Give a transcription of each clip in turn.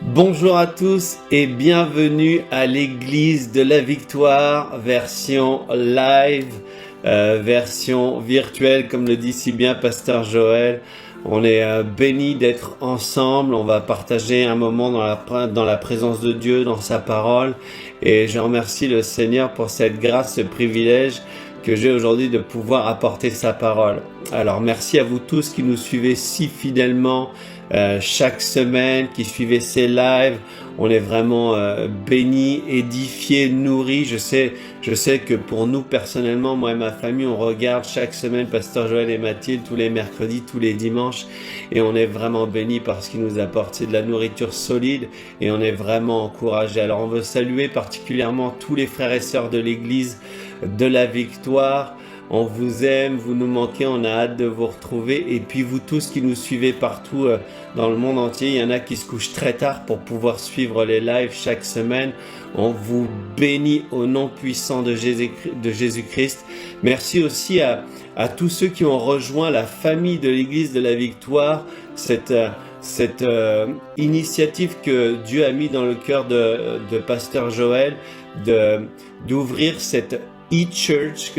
Bonjour à tous et bienvenue à l'église de la Victoire, version live, version virtuelle, comme le dit si bien Pasteur Joël. On est bénis d'être ensemble, on va partager un moment dans la présence de Dieu, dans sa parole. Et je remercie le Seigneur pour cette grâce, ce privilège que j'ai aujourd'hui de pouvoir apporter sa parole. Alors merci à vous tous qui nous suivez si fidèlement chaque semaine, qui suivez ces lives. On est vraiment bénis, édifiés, nourris. Je sais que pour nous personnellement, moi et ma famille, on regarde chaque semaine Pasteur Joël et Mathilde tous les mercredis, tous les dimanches, et on est vraiment bénis parce qu'il nous apporte de la nourriture solide et on est vraiment encouragés. Alors on veut saluer particulièrement tous les frères et sœurs de l'église de la Victoire. On vous aime, vous nous manquez, on a hâte de vous retrouver. Et puis vous tous qui nous suivez partout dans le monde entier, il y en a qui se couchent très tard pour pouvoir suivre les lives chaque semaine. On vous bénit au nom puissant de Jésus-Christ. Merci aussi à tous ceux qui ont rejoint la famille de l'Église de la Victoire, cette initiative que Dieu a mis dans le cœur de Pasteur Joël, d'ouvrir cette e-church,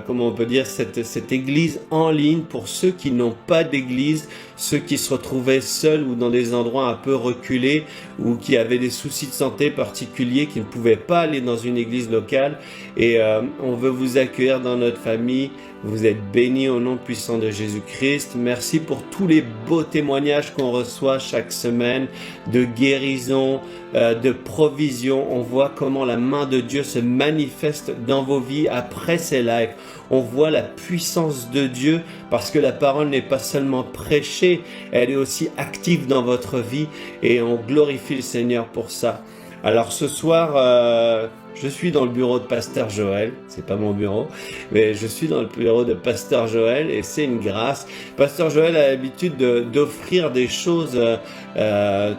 comme on peut dire, cette église en ligne pour ceux qui n'ont pas d'église, ceux qui se retrouvaient seuls ou dans des endroits un peu reculés ou qui avaient des soucis de santé particuliers, qui ne pouvaient pas aller dans une église locale. Et on veut vous accueillir dans notre famille. Vous êtes bénis au nom puissant de Jésus-Christ. Merci pour tous les beaux témoignages qu'on reçoit chaque semaine, de guérison, de provision. On voit comment la main de Dieu se manifeste dans vos vies après ces lives. On voit la puissance de Dieu parce que la parole n'est pas seulement prêchée, elle est aussi active dans votre vie et on glorifie le Seigneur pour ça. Alors ce soir, je suis dans le bureau de Pasteur Joël, c'est pas mon bureau, mais je suis dans le bureau de Pasteur Joël et c'est une grâce. Pasteur Joël a l'habitude d'offrir des choses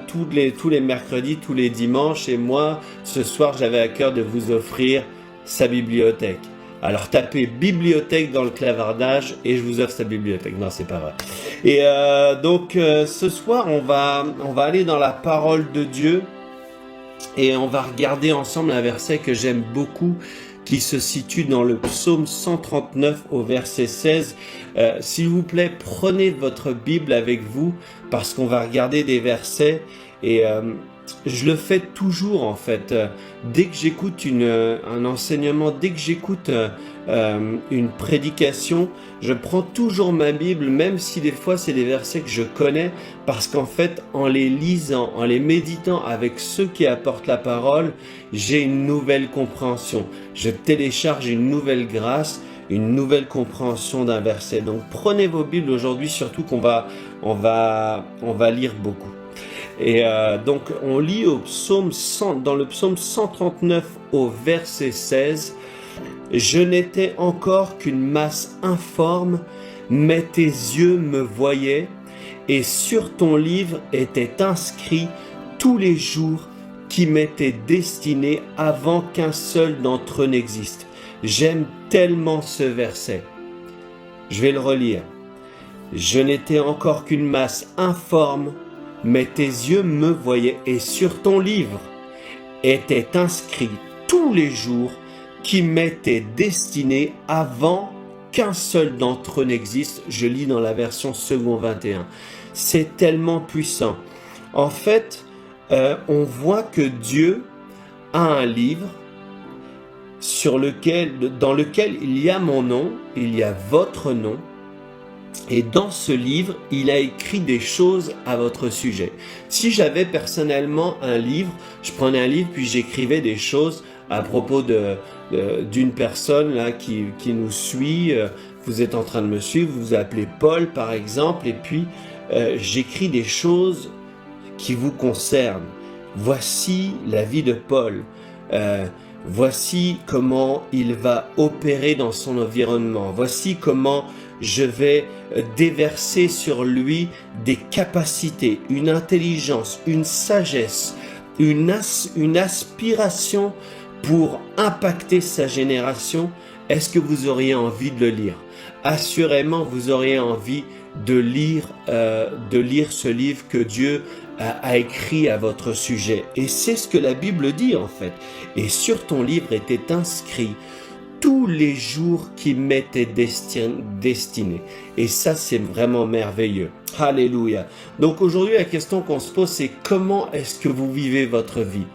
tous les mercredis, tous les dimanches, et moi, ce soir, j'avais à cœur de vous offrir sa bibliothèque. Alors tapez bibliothèque dans le clavardage et je vous offre sa bibliothèque. Non, c'est pas vrai. Et donc ce soir, on va aller dans la parole de Dieu. Et on va regarder ensemble un verset que j'aime beaucoup qui se situe dans le psaume 139 au verset 16. S'il vous plaît, prenez votre Bible avec vous parce qu'on va regarder des versets et je le fais toujours en fait. Dès que j'écoute un enseignement, dès que j'écoute une prédication, je prends toujours ma Bible, même si des fois c'est des versets que je connais, parce qu'en fait, en les lisant, en les méditant avec ceux qui apportent la parole, j'ai une nouvelle compréhension. Je télécharge une nouvelle grâce, une nouvelle compréhension d'un verset. Donc prenez vos Bibles aujourd'hui, surtout qu'on va lire beaucoup. Et donc on lit dans le psaume 139 au verset 16. Je n'étais encore qu'une masse informe, mais tes yeux me voyaient, et sur ton livre étaient inscrits tous les jours qui m'étaient destinés avant qu'un seul d'entre eux n'existe. J'aime tellement ce verset. Je vais le relire. Je n'étais encore qu'une masse informe, mais tes yeux me voyaient, et sur ton livre étaient inscrits tous les jours qui m'étaient destinés avant qu'un seul d'entre eux n'existe. Je lis dans la version second 21. C'est tellement puissant. En fait, on voit que Dieu a un livre dans lequel il y a mon nom, il y a votre nom. Et dans ce livre, il a écrit des choses à votre sujet. Si j'avais personnellement un livre, je prenais un livre puis j'écrivais des choses à propos d'une personne là qui nous suit. Vous êtes en train de me suivre, vous vous appelez Paul par exemple, et puis j'écris des choses qui vous concernent. Voici la vie de Paul. Voici comment il va opérer dans son environnement. Voici comment je vais déverser sur lui des capacités, une intelligence, une sagesse, une aspiration pour impacter sa génération. Est-ce que vous auriez envie de le lire? Assurément, vous auriez envie de lire ce livre que Dieu a écrit à votre sujet. Et c'est ce que la Bible dit en fait. Et sur ton livre était inscrit tous les jours qui m'étaient destinés. Et ça, c'est vraiment merveilleux. Alléluia. Donc aujourd'hui, la question qu'on se pose, c'est comment est-ce que vous vivez votre vie?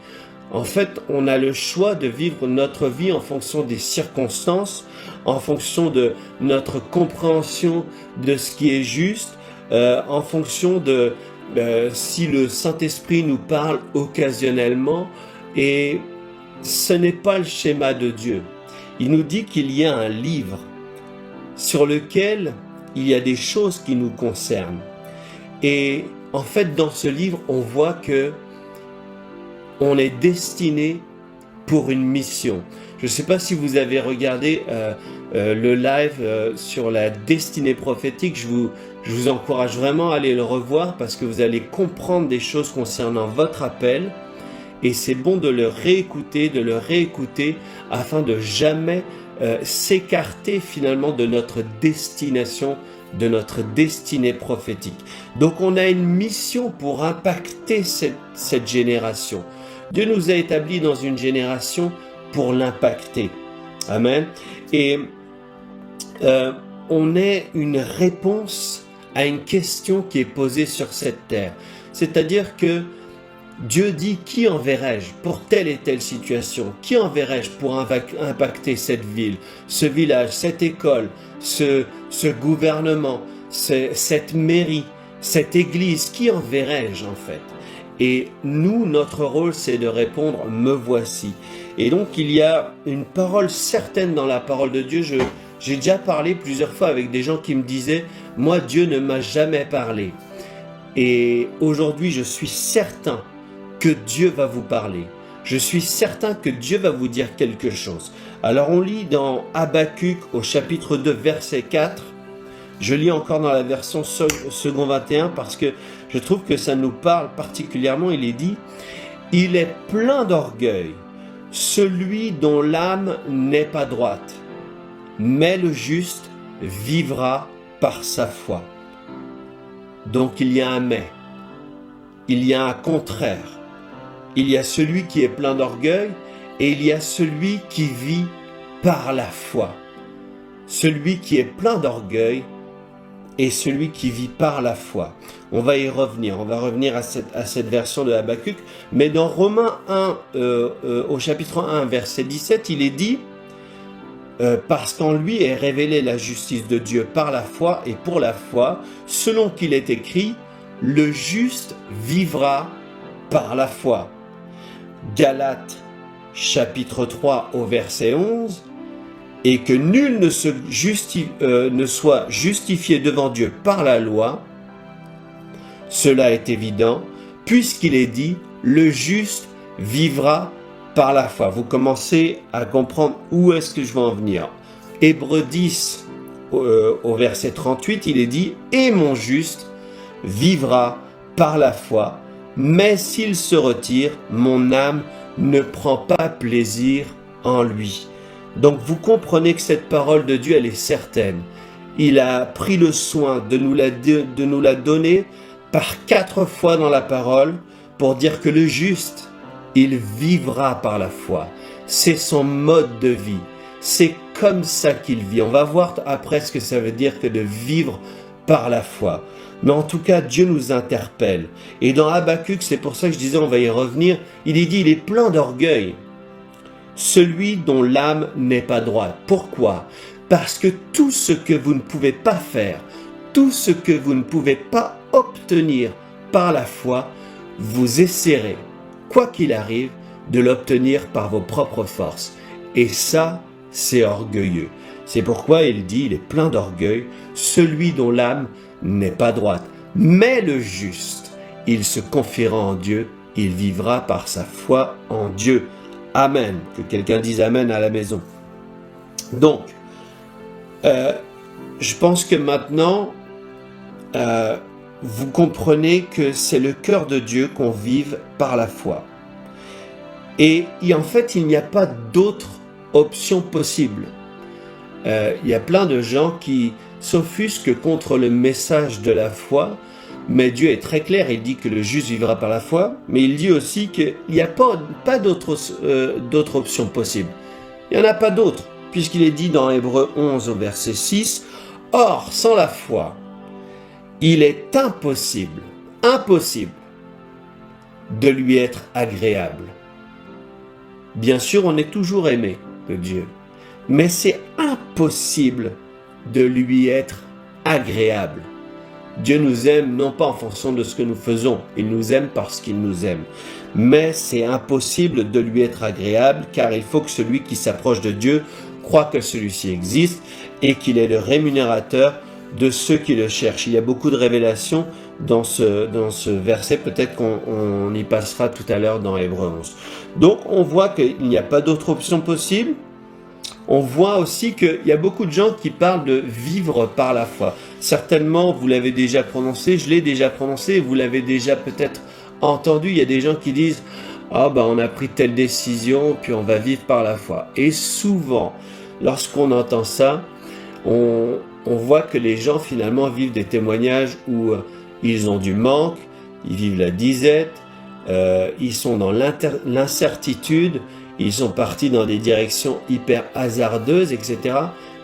En fait, on a le choix de vivre notre vie en fonction des circonstances, en fonction de notre compréhension de ce qui est juste, en fonction de si le Saint-Esprit nous parle occasionnellement. Et ce n'est pas le schéma de Dieu. Il nous dit qu'il y a un livre sur lequel il y a des choses qui nous concernent. Et en fait, dans ce livre, on voit que on est destiné pour une mission. Je ne sais pas si vous avez regardé le live sur la destinée prophétique. Je vous encourage vraiment à aller le revoir parce que vous allez comprendre des choses concernant votre appel. Et c'est bon de le réécouter afin de jamais s'écarter finalement de notre destination, de notre destinée prophétique. Donc on a une mission pour impacter cette génération. Dieu nous a établis dans une génération pour l'impacter. Amen. Et on est une réponse à une question qui est posée sur cette terre. C'est-à-dire que Dieu dit, qui enverrai-je pour telle et telle situation? Qui enverrai-je pour impacter cette ville, ce village, cette école, ce gouvernement, cette mairie, cette église? Qui enverrai-je en fait? Et nous, notre rôle, c'est de répondre, me voici. Et donc, il y a une parole certaine dans la parole de Dieu. J'ai déjà parlé plusieurs fois avec des gens qui me disaient, moi, Dieu ne m'a jamais parlé. Et aujourd'hui, je suis certain que Dieu va vous parler. Je suis certain que Dieu va vous dire quelque chose. Alors on lit dans Habakkuk au chapitre 2 verset 4. Je lis encore dans la version second 21 parce que je trouve que ça nous parle particulièrement. Il est dit, il est plein d'orgueil, celui dont l'âme n'est pas droite, mais le juste vivra par sa foi. Donc il y a un mais, il y a un contraire. Il y a celui qui est plein d'orgueil et il y a celui qui vit par la foi. Celui qui est plein d'orgueil et celui qui vit par la foi. On va y revenir, on va revenir à cette version de Habakkuk. Mais dans Romains 1, au chapitre 1, verset 17, il est dit parce qu'en lui est révélée la justice de Dieu par la foi et pour la foi, selon qu'il est écrit, le juste vivra par la foi. Galates chapitre 3 au verset 11, et que nul ne soit justifié devant Dieu par la loi, cela est évident, puisqu'il est dit, le juste vivra par la foi. Vous commencez à comprendre où est-ce que je veux en venir. Hébreux 10 au verset 38, il est dit, et mon juste vivra par la foi, mais s'il se retire, mon âme ne prend pas plaisir en lui. Donc vous comprenez que cette parole de Dieu, elle est certaine. Il a pris le soin de nous la donner par 4 fois dans la parole pour dire que le juste, il vivra par la foi. C'est son mode de vie. C'est comme ça qu'il vit. On va voir après ce que ça veut dire que de vivre par la foi. Mais en tout cas, Dieu nous interpelle. Et dans Habakkuk, c'est pour ça que je disais, on va y revenir, il est dit, il est plein d'orgueil. Celui dont l'âme n'est pas droite. Pourquoi? Parce que tout ce que vous ne pouvez pas faire, tout ce que vous ne pouvez pas obtenir par la foi, vous essaierez, quoi qu'il arrive, de l'obtenir par vos propres forces. Et ça, c'est orgueilleux. C'est pourquoi il dit, il est plein d'orgueil, celui dont l'âme n'est pas droite. Mais le juste, il se confiera en Dieu, il vivra par sa foi en Dieu. Amen. Que quelqu'un dise Amen à la maison. Donc, je pense que maintenant, vous comprenez que c'est le cœur de Dieu qu'on vive par la foi. Et en fait, il n'y a pas d'autre option possible. Il y a plein de gens qui s'offusquent contre le message de la foi, mais Dieu est très clair, il dit que le juste vivra par la foi, mais il dit aussi qu'il n'y a pas d'autre option possible. Il n'y en a pas d'autre, puisqu'il est dit dans Hébreux 11 au verset 6, « Or, sans la foi, il est impossible de lui être agréable. » Bien sûr, on est toujours aimé de Dieu, mais c'est impossible de lui être agréable. Dieu nous aime non pas en fonction de ce que nous faisons, il nous aime parce qu'il nous aime. Mais c'est impossible de lui être agréable car il faut que celui qui s'approche de Dieu croit que celui-ci existe et qu'il est le rémunérateur de ceux qui le cherchent. Il y a beaucoup de révélations dans ce verset, peut-être qu'on y passera tout à l'heure dans Hébreux 11. Donc on voit qu'il n'y a pas d'autre option possible. On voit aussi qu'il y a beaucoup de gens qui parlent de vivre par la foi. Certainement, vous l'avez déjà prononcé, je l'ai déjà prononcé, vous l'avez déjà peut-être entendu. Il y a des gens qui disent « Ah ben on a pris telle décision, puis on va vivre par la foi ». Et souvent, lorsqu'on entend ça, on voit que les gens finalement vivent des témoignages où ils ont du manque, ils vivent la disette, ils sont dans l'incertitude, ils sont partis dans des directions hyper hasardeuses, etc.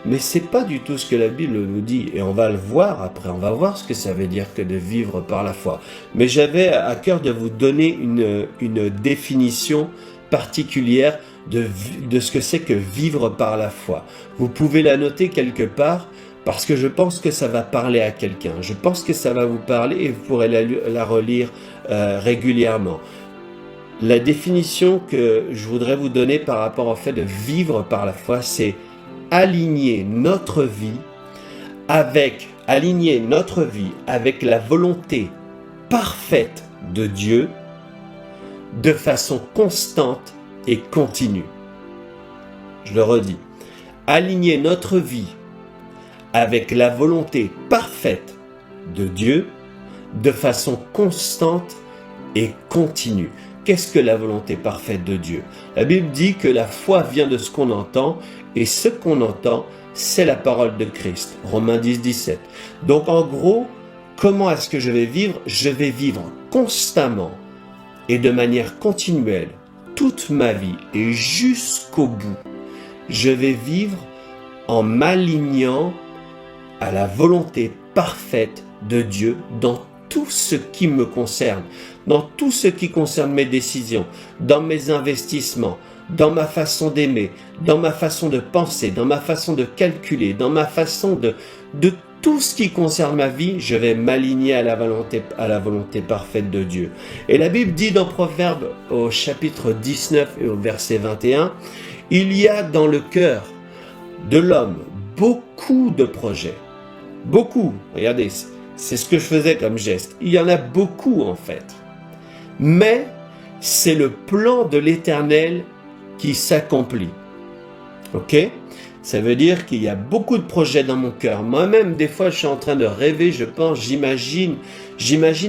Mais c'est pas du tout ce que la Bible nous dit. Et on va le voir après, on va voir ce que ça veut dire que de vivre par la foi. Mais j'avais à cœur de vous donner une définition particulière de ce que c'est que vivre par la foi. Vous pouvez la noter quelque part parce que je pense que ça va parler à quelqu'un. Je pense que ça va vous parler et vous pourrez la relire régulièrement. La définition que je voudrais vous donner par rapport au fait de vivre par la foi, c'est aligner notre vie avec la volonté parfaite de Dieu de façon constante et continue. Je le redis. Aligner notre vie avec la volonté parfaite de Dieu de façon constante et continue. Qu'est-ce que la volonté parfaite de Dieu? La Bible dit que la foi vient de ce qu'on entend, et ce qu'on entend, c'est la parole de Christ. Romains 10, 17. Donc en gros, comment est-ce que je vais vivre? Je vais vivre constamment et de manière continuelle toute ma vie et jusqu'au bout. Je vais vivre en m'alignant à la volonté parfaite de Dieu dans tout ce qui me concerne, dans tout ce qui concerne mes décisions, dans mes investissements, dans ma façon d'aimer, dans ma façon de penser, dans ma façon de calculer, dans ma façon de tout ce qui concerne ma vie, je vais m'aligner à la volonté parfaite de Dieu. Et la Bible dit dans Proverbes au chapitre 19 et au verset 21, il y a dans le cœur de l'homme beaucoup de projets. Beaucoup, regardez, c'est ce que je faisais comme geste. Il y en a beaucoup en fait. Mais c'est le plan de l'Éternel qui s'accomplit. Ok? Ça veut dire qu'il y a beaucoup de projets dans mon cœur. Moi-même, des fois, je suis en train de rêver, je pense, j'imagine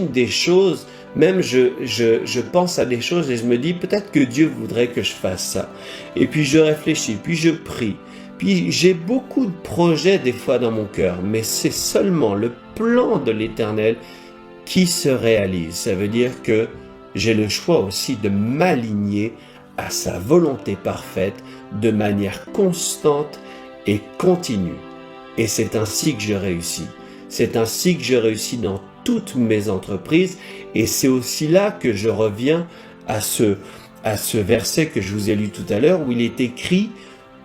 des choses. Même je pense à des choses et je me dis peut-être que Dieu voudrait que je fasse ça. Et puis je réfléchis, puis je prie. Puis j'ai beaucoup de projets des fois dans mon cœur, mais c'est seulement le plan de l'Éternel qui se réalise. Ça veut dire que j'ai le choix aussi de m'aligner à sa volonté parfaite de manière constante et continue. Et c'est ainsi que je réussis. C'est ainsi que je réussis dans toutes mes entreprises. Et c'est aussi là que je reviens à ce verset que je vous ai lu tout à l'heure où il est écrit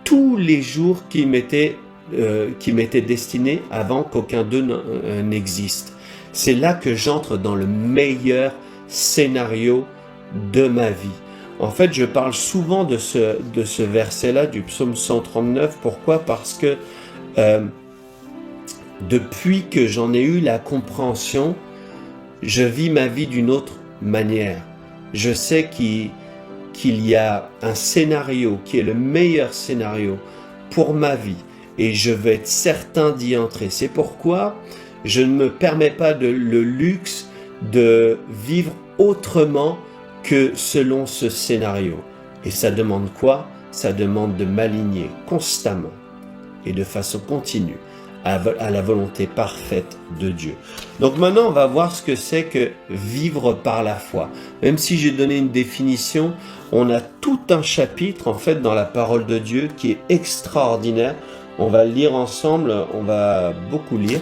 tous les jours qui m'étaient destinés avant qu'aucun d'eux n'existe. C'est là que j'entre dans le meilleur scénario de ma vie. En fait, je parle souvent de ce verset-là du psaume 139. Pourquoi? Parce que depuis que j'en ai eu la compréhension, je vis ma vie d'une autre manière. Je sais qu'il y a un scénario qui est le meilleur scénario pour ma vie et je veux être certain d'y entrer. C'est pourquoi je ne me permets pas le luxe de vivre autrement que selon ce scénario. Et ça demande quoi? Ça demande de m'aligner constamment et de façon continue à la volonté parfaite de Dieu. Donc maintenant, on va voir ce que c'est que vivre par la foi. Même si j'ai donné une définition, on a tout un chapitre en fait dans la parole de Dieu qui est extraordinaire. On va le lire ensemble, on va beaucoup lire.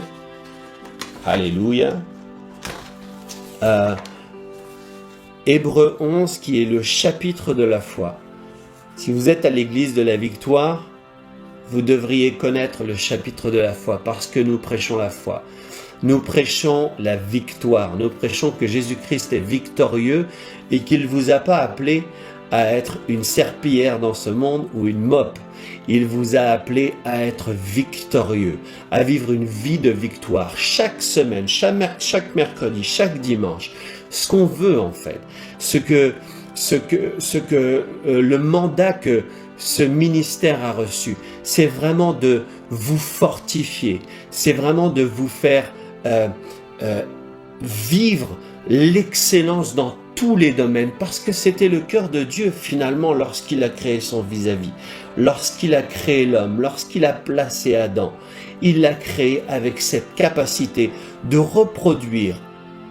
Alléluia. Hébreux 11 qui est le chapitre de la foi. Si vous êtes à l'église de la victoire, vous devriez connaître le chapitre de la foi parce que nous prêchons la foi. Nous prêchons la victoire. Nous prêchons que Jésus-Christ est victorieux et qu'il ne vous a pas appelé à être une serpillière dans ce monde ou une mope. Il vous a appelé à être victorieux, à vivre une vie de victoire chaque semaine, chaque mercredi, chaque dimanche. Ce qu'on veut en fait, ce que le mandat que ce ministère a reçu, c'est vraiment de vous fortifier, c'est vraiment de vous faire vivre l'excellence dans tous les domaines, parce que c'était le cœur de Dieu finalement lorsqu'il a créé son vis-à-vis, lorsqu'il a créé l'homme, lorsqu'il a placé Adam, il l'a créé avec cette capacité de reproduire,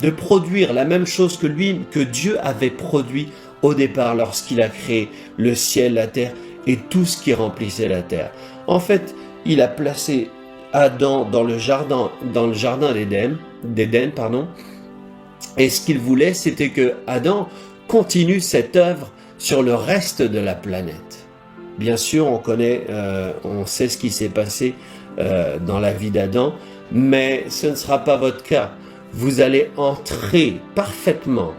de produire la même chose que Dieu avait produit au départ lorsqu'il a créé le ciel, la terre et tout ce qui remplissait la terre. En fait, il a placé Adam dans le jardin d'Éden, et ce qu'il voulait, c'était que Adam continue cette œuvre sur le reste de la planète. Bien sûr, on sait ce qui s'est passé dans la vie d'Adam, mais ce ne sera pas votre cas. Vous allez entrer parfaitement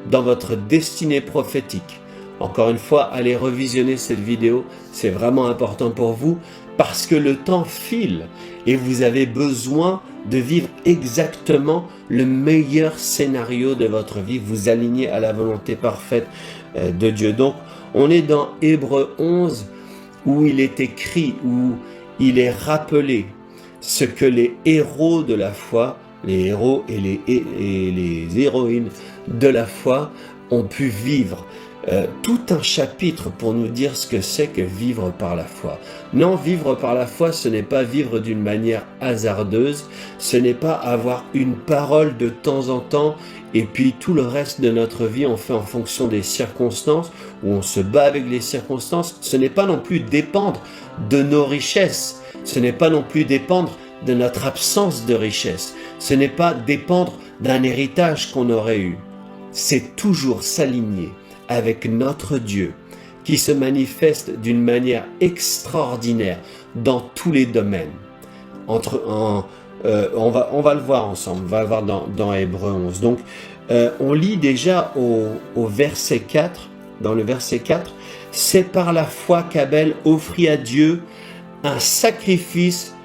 dans votre destinée prophétique. Encore une fois, allez revisionner cette vidéo, c'est vraiment important pour vous parce que le temps file et vous avez besoin de vivre exactement le meilleur scénario de votre vie, vous aligner à la volonté parfaite de Dieu. Donc, on est dans Hébreux 11 où il est écrit, où il est rappelé ce que les héros de la foi, les héros et les héroïnes de la foi ont pu vivre. Tout un chapitre pour nous dire ce que c'est que vivre par la foi. Non, vivre par la foi, ce n'est pas vivre d'une manière hasardeuse, ce n'est pas avoir une parole de temps en temps et puis tout le reste de notre vie on fait en fonction des circonstances, où on se bat avec les circonstances. Ce n'est pas non plus dépendre de nos richesses, ce n'est pas non plus dépendre de notre absence de richesse, ce n'est pas dépendre d'un héritage qu'on aurait eu. C'est toujours s'aligner avec notre Dieu qui se manifeste d'une manière extraordinaire dans tous les domaines. On va le voir ensemble, on va le voir dans Hébreux 11. Donc, on lit déjà au verset 4, dans le verset 4, « C'est par la foi qu'Abel offrit à Dieu un sacrifice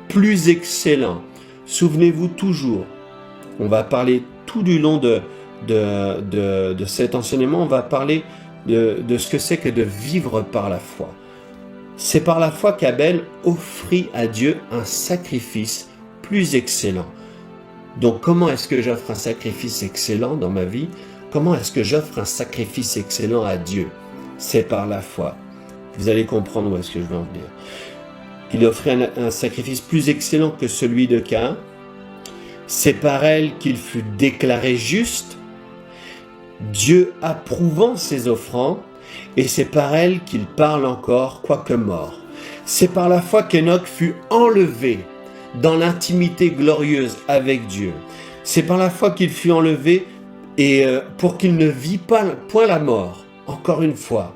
plus excellent. » Souvenez-vous toujours, on va parler tout du long de cet enseignement, on va parler de ce que c'est que de vivre par la foi. C'est par la foi qu'Abel offrit à Dieu un sacrifice plus excellent. Donc comment est-ce que j'offre un sacrifice excellent dans ma vie? Comment est-ce que j'offre un sacrifice excellent à Dieu? C'est par la foi. Vous allez comprendre où est-ce que je veux en venir. Il offrit un sacrifice plus excellent que celui de Caïn. C'est par elle qu'il fut déclaré juste, Dieu approuvant ses offrandes, et c'est par elle qu'il parle encore, quoique mort. C'est par la foi qu'Enoch fut enlevé dans l'intimité glorieuse avec Dieu. C'est par la foi qu'il fut enlevé et pour qu'il ne vit point la mort, encore une fois,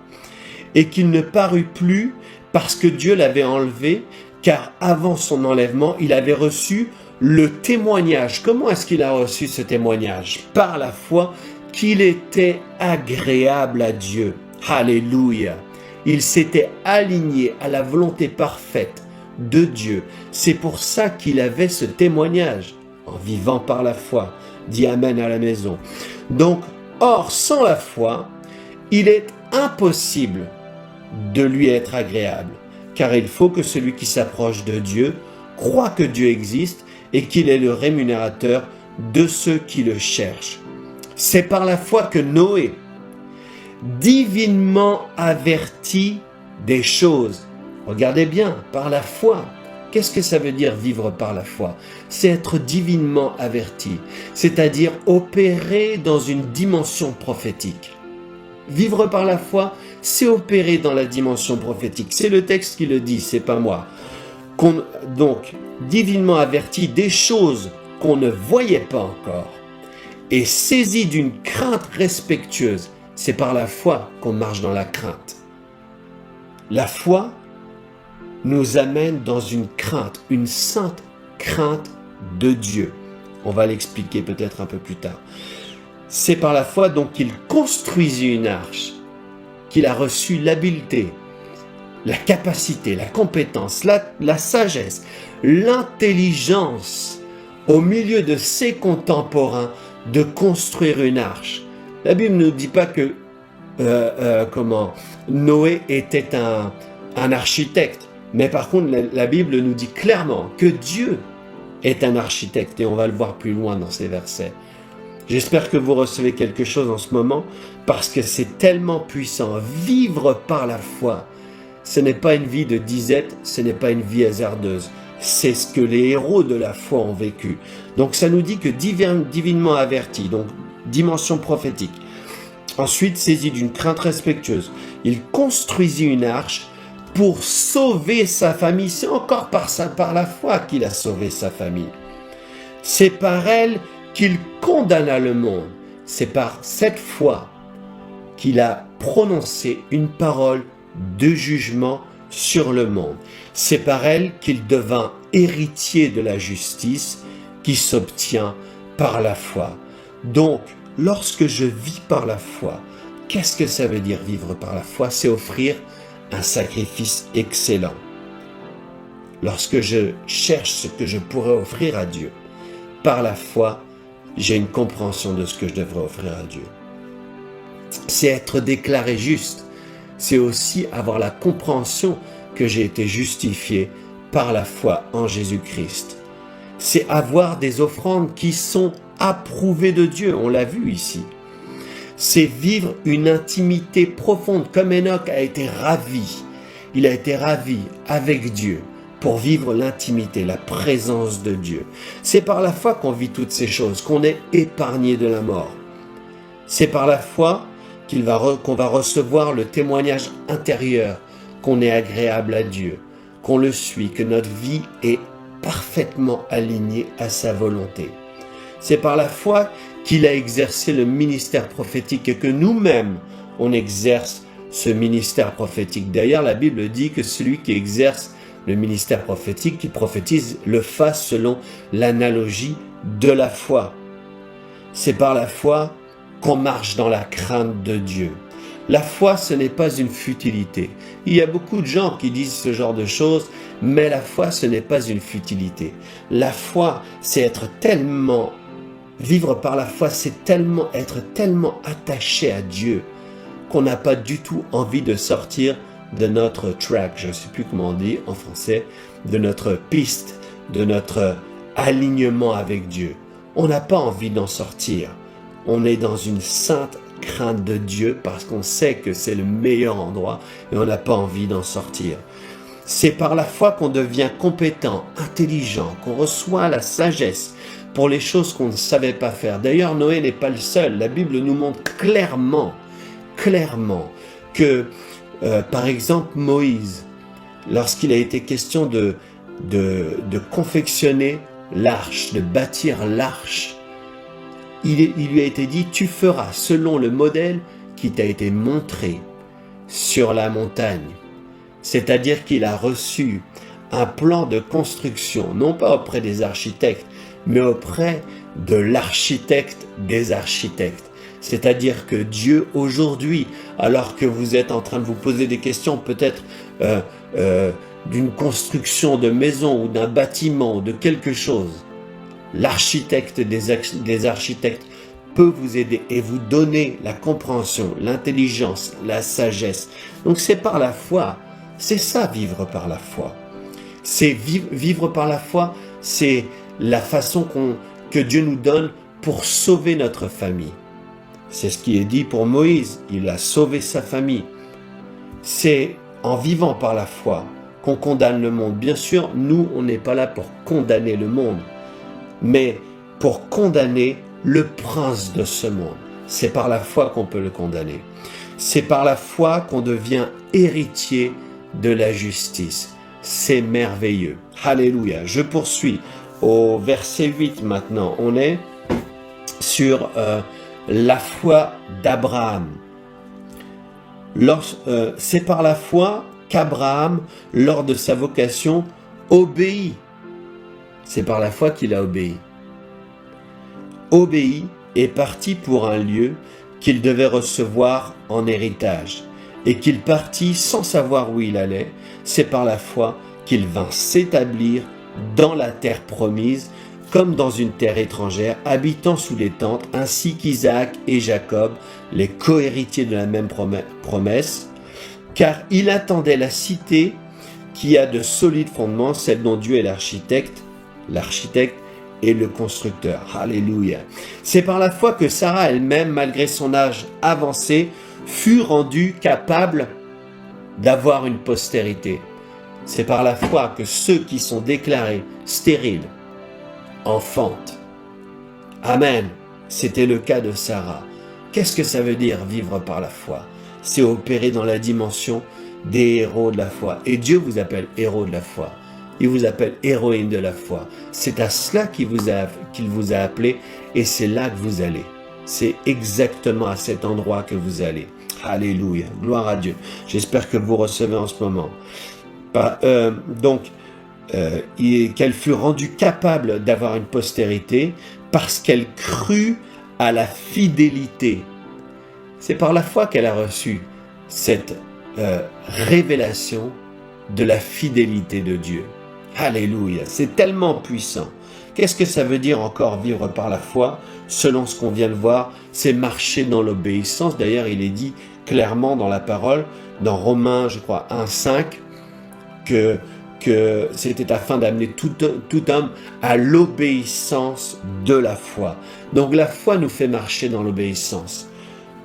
et qu'il ne parut plus parce que Dieu l'avait enlevé, car avant son enlèvement, il avait reçu le témoignage. Comment est-ce qu'il a reçu ce témoignage? Par la foi qu'il était agréable à Dieu. Alléluia. Il s'était aligné à la volonté parfaite de Dieu. C'est pour ça qu'il avait ce témoignage en vivant par la foi. Dis Amen à la maison. Donc, or, sans la foi, il est impossible de lui être agréable, car il faut que celui qui s'approche de Dieu croit que Dieu existe et qu'il est le rémunérateur de ceux qui le cherchent. C'est par la foi que Noé, divinement averti des choses, regardez bien, par la foi, Qu'est-ce que ça veut dire vivre par la foi? C'est être divinement averti, c'est-à-dire opérer dans une dimension prophétique. Vivre par la foi, c'est opérer dans la dimension prophétique. C'est le texte qui le dit, c'est pas moi. Donc, divinement averti des choses qu'on ne voyait pas encore et saisi d'une crainte respectueuse. C'est par la foi qu'on marche dans la crainte. La foi nous amène dans une crainte, une sainte crainte de Dieu. On va l'expliquer peut-être un peu plus tard. C'est par la foi donc qu'il construisit une arche, qu'il a reçu l'habileté, la capacité, la compétence, la sagesse, l'intelligence au milieu de ses contemporains de construire une arche. La Bible ne nous dit pas que Noé était un architecte, mais par contre la Bible nous dit clairement que Dieu est un architecte et on va le voir plus loin dans ces versets. J'espère que vous recevez quelque chose en ce moment parce que c'est tellement puissant. Vivre par la foi, ce n'est pas une vie de disette, ce n'est pas une vie hasardeuse. C'est ce que les héros de la foi ont vécu. Donc ça nous dit que divinement averti, donc dimension prophétique. Ensuite, saisi d'une crainte respectueuse, il construisit une arche pour sauver sa famille. C'est encore par la foi qu'il a sauvé sa famille. C'est par elle qu'il condamna le monde. C'est par cette foi qu'il a prononcé une parole de jugement sur le monde. C'est par elle qu'il devint héritier de la justice qui s'obtient par la foi. Donc, lorsque je vis par la foi, qu'est-ce que ça veut dire vivre par la foi? C'est offrir un sacrifice excellent. Lorsque je cherche ce que je pourrais offrir à Dieu, par la foi, j'ai une compréhension de ce que je devrais offrir à Dieu. C'est être déclaré juste. C'est aussi avoir la compréhension que j'ai été justifié par la foi en Jésus-Christ. C'est avoir des offrandes qui sont approuvées de Dieu, on l'a vu ici. C'est vivre une intimité profonde, comme Enoch a été ravi. Il a été ravi avec Dieu pour vivre l'intimité, la présence de Dieu. C'est par la foi qu'on vit toutes ces choses, qu'on est épargné de la mort. C'est par la foi qu'on va recevoir le témoignage intérieur, qu'on est agréable à Dieu, qu'on le suit, que notre vie est parfaitement alignée à sa volonté. C'est par la foi qu'il a exercé le ministère prophétique et que nous-mêmes, on exerce ce ministère prophétique. D'ailleurs, la Bible dit que celui qui exerce le ministère prophétique, qui prophétise, le fasse selon l'analogie de la foi. C'est par la foi qu'on marche dans la crainte de Dieu. La foi, ce n'est pas une futilité. Il y a beaucoup de gens qui disent ce genre de choses, mais la foi, ce n'est pas une futilité. La foi, c'est vivre par la foi, c'est être tellement attaché à Dieu qu'on n'a pas du tout envie de sortir de notre track, je ne sais plus comment on dit en français, de notre piste, de notre alignement avec Dieu. On n'a pas envie d'en sortir. On est dans une sainte crainte de Dieu parce qu'on sait que c'est le meilleur endroit et on n'a pas envie d'en sortir. C'est par la foi qu'on devient compétent, intelligent, qu'on reçoit la sagesse pour les choses qu'on ne savait pas faire. D'ailleurs, Noé n'est pas le seul. La Bible nous montre clairement que, par exemple, Moïse, lorsqu'il a été question de confectionner l'arche, de bâtir l'arche, il lui a été dit, tu feras selon le modèle qui t'a été montré sur la montagne. C'est-à-dire qu'il a reçu un plan de construction, non pas auprès des architectes, mais auprès de l'architecte des architectes. C'est-à-dire que Dieu aujourd'hui, alors que vous êtes en train de vous poser des questions peut-être d'une construction de maison ou d'un bâtiment ou de quelque chose, l'architecte des architectes peut vous aider et vous donner la compréhension, l'intelligence, la sagesse. Donc c'est par la foi, c'est ça vivre par la foi. C'est vivre par la foi, c'est la façon que Dieu nous donne pour sauver notre famille. C'est ce qui est dit pour Moïse, il a sauvé sa famille. C'est en vivant par la foi qu'on condamne le monde. Bien sûr, nous, on n'est pas là pour condamner le monde, mais pour condamner le prince de ce monde. C'est par la foi qu'on peut le condamner. C'est par la foi qu'on devient héritier de la justice. C'est merveilleux. Alléluia. Je poursuis au verset 8 maintenant. On est sur la foi d'Abraham. C'est par la foi qu'Abraham, lors de sa vocation, obéit. C'est par la foi qu'il a obéi. Obéit et parti pour un lieu qu'il devait recevoir en héritage, et qu'il partit sans savoir où il allait. C'est par la foi qu'il vint s'établir dans la terre promise, comme dans une terre étrangère, habitant sous les tentes, ainsi qu'Isaac et Jacob, les cohéritiers de la même promesse, car il attendait la cité qui a de solides fondements, celle dont Dieu est l'architecte et le constructeur. Alléluia. C'est par la foi que Sarah elle-même, malgré son âge avancé, fut rendue capable d'avoir une postérité. C'est par la foi que ceux qui sont déclarés stériles enfantent. Amen. C'était le cas de Sarah. Qu'est-ce que ça veut dire vivre par la foi? C'est opérer dans la dimension des héros de la foi. Et Dieu vous appelle héros de la foi. Il vous appelle héroïne de la foi. C'est à cela qu'il vous a appelé, et c'est là que vous allez. C'est exactement à cet endroit que vous allez. Alléluia. Gloire à Dieu. J'espère que vous recevez en ce moment. Qu'elle fut rendue capable d'avoir une postérité parce qu'elle crut à la fidélité. C'est par la foi qu'elle a reçu cette révélation de la fidélité de Dieu. Alléluia, c'est tellement puissant. Qu'est-ce que ça veut dire encore vivre par la foi? Selon ce qu'on vient de voir, c'est marcher dans l'obéissance. D'ailleurs, il est dit clairement dans la parole, dans Romains, je crois, 1,5, que c'était afin d'amener tout homme à l'obéissance de la foi. Donc la foi nous fait marcher dans l'obéissance.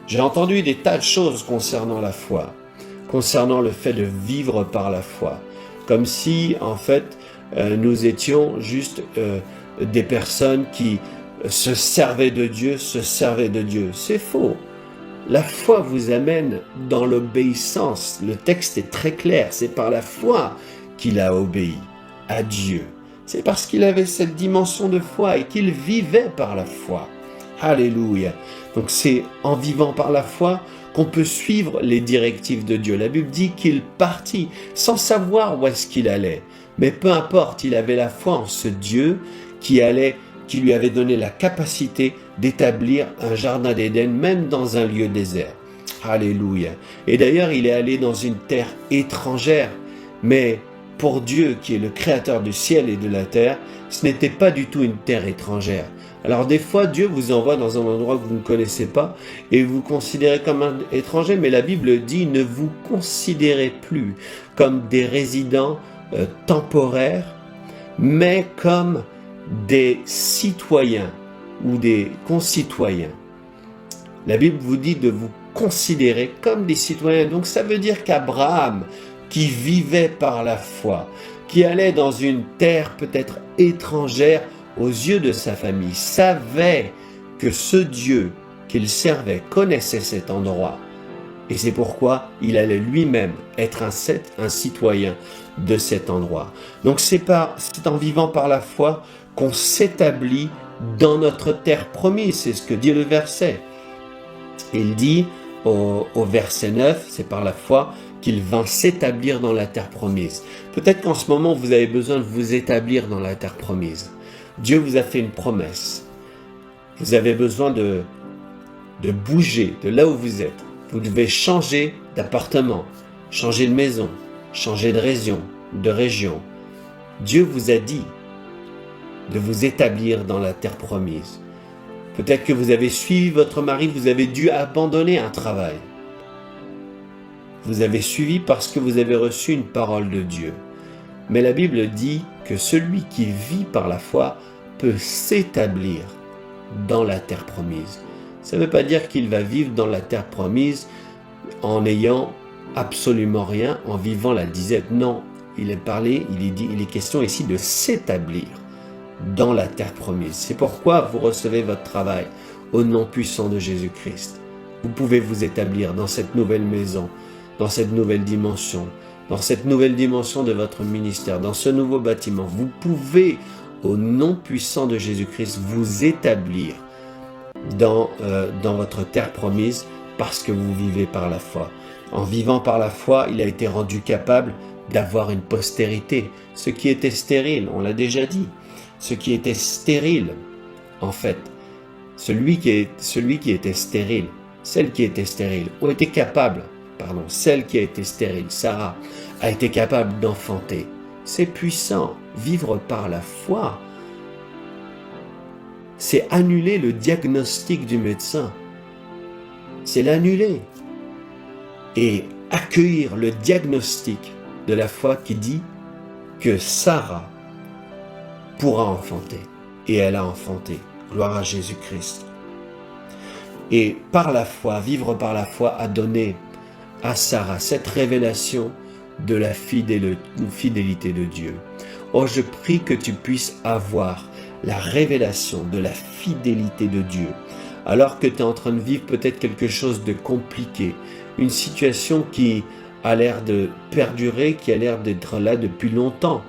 J'ai entendu des tas de choses concernant la foi, concernant le fait de vivre par la foi. Comme si, en fait, nous étions juste des personnes qui se servaient de Dieu. C'est faux. La foi vous amène dans l'obéissance. Le texte est très clair. C'est par la foi qu'il a obéi à Dieu. C'est parce qu'il avait cette dimension de foi et qu'il vivait par la foi. Alléluia. Donc c'est en vivant par la foi qu'on peut suivre les directives de Dieu. La Bible dit qu'il partit sans savoir où est-ce qu'il allait. Mais peu importe, il avait la foi en ce Dieu qui lui avait donné la capacité d'établir un jardin d'Éden, même dans un lieu désert. Alléluia. Et d'ailleurs, il est allé dans une terre étrangère. Mais pour Dieu, qui est le créateur du ciel et de la terre, ce n'était pas du tout une terre étrangère. Alors des fois, Dieu vous envoie dans un endroit que vous ne connaissez pas et vous considérez comme un étranger, mais la Bible dit « ne vous considérez plus comme des résidents temporaires, mais comme des citoyens ou des concitoyens. » La Bible vous dit de vous considérer comme des citoyens. Donc ça veut dire qu'Abraham, qui vivait par la foi, qui allait dans une terre peut-être étrangère, aux yeux de sa famille, savait que ce Dieu qu'il servait connaissait cet endroit. Et c'est pourquoi il allait lui-même être un citoyen de cet endroit. Donc c'est en vivant par la foi qu'on s'établit dans notre terre promise. C'est ce que dit le verset. Il dit au verset 9, c'est par la foi qu'il vint s'établir dans la terre promise. Peut-être qu'en ce moment, vous avez besoin de vous établir dans la terre promise. Dieu vous a fait une promesse. Vous avez besoin de bouger de là où vous êtes. Vous devez changer d'appartement, changer de maison, changer de région. Dieu vous a dit de vous établir dans la terre promise. Peut-être que vous avez suivi votre mari, vous avez dû abandonner un travail. Vous avez suivi parce que vous avez reçu une parole de Dieu. Mais la Bible dit que celui qui vit par la foi peut s'établir dans la terre promise. Ça ne veut pas dire qu'il va vivre dans la terre promise en n'ayant absolument rien, en vivant la disette. Non, il est question ici de s'établir dans la terre promise. C'est pourquoi vous recevez votre travail au nom puissant de Jésus-Christ. Vous pouvez vous établir dans cette nouvelle maison, dans cette nouvelle dimension de votre ministère, dans ce nouveau bâtiment. Vous pouvez, au nom puissant de Jésus-Christ, vous établir dans votre terre promise parce que vous vivez par la foi. En vivant par la foi, il a été rendu capable d'avoir une postérité. Ce qui était stérile, on l'a déjà dit, ce qui était stérile, en fait, celui qui était stérile, celle qui était stérile, celle qui a été stérile, Sarah, a été capable d'enfanter. C'est puissant. Vivre par la foi, c'est annuler le diagnostic du médecin. C'est l'annuler. Et accueillir le diagnostic de la foi qui dit que Sarah pourra enfanter. Et elle a enfanté. Gloire à Jésus-Christ. Et par la foi, vivre par la foi a donné à Sarah cette révélation de la fidélité de Dieu. Oh, je prie que tu puisses avoir la révélation de la fidélité de Dieu. Alors que tu es en train de vivre peut-être quelque chose de compliqué, une situation qui a l'air de perdurer, qui a l'air d'être là depuis longtemps.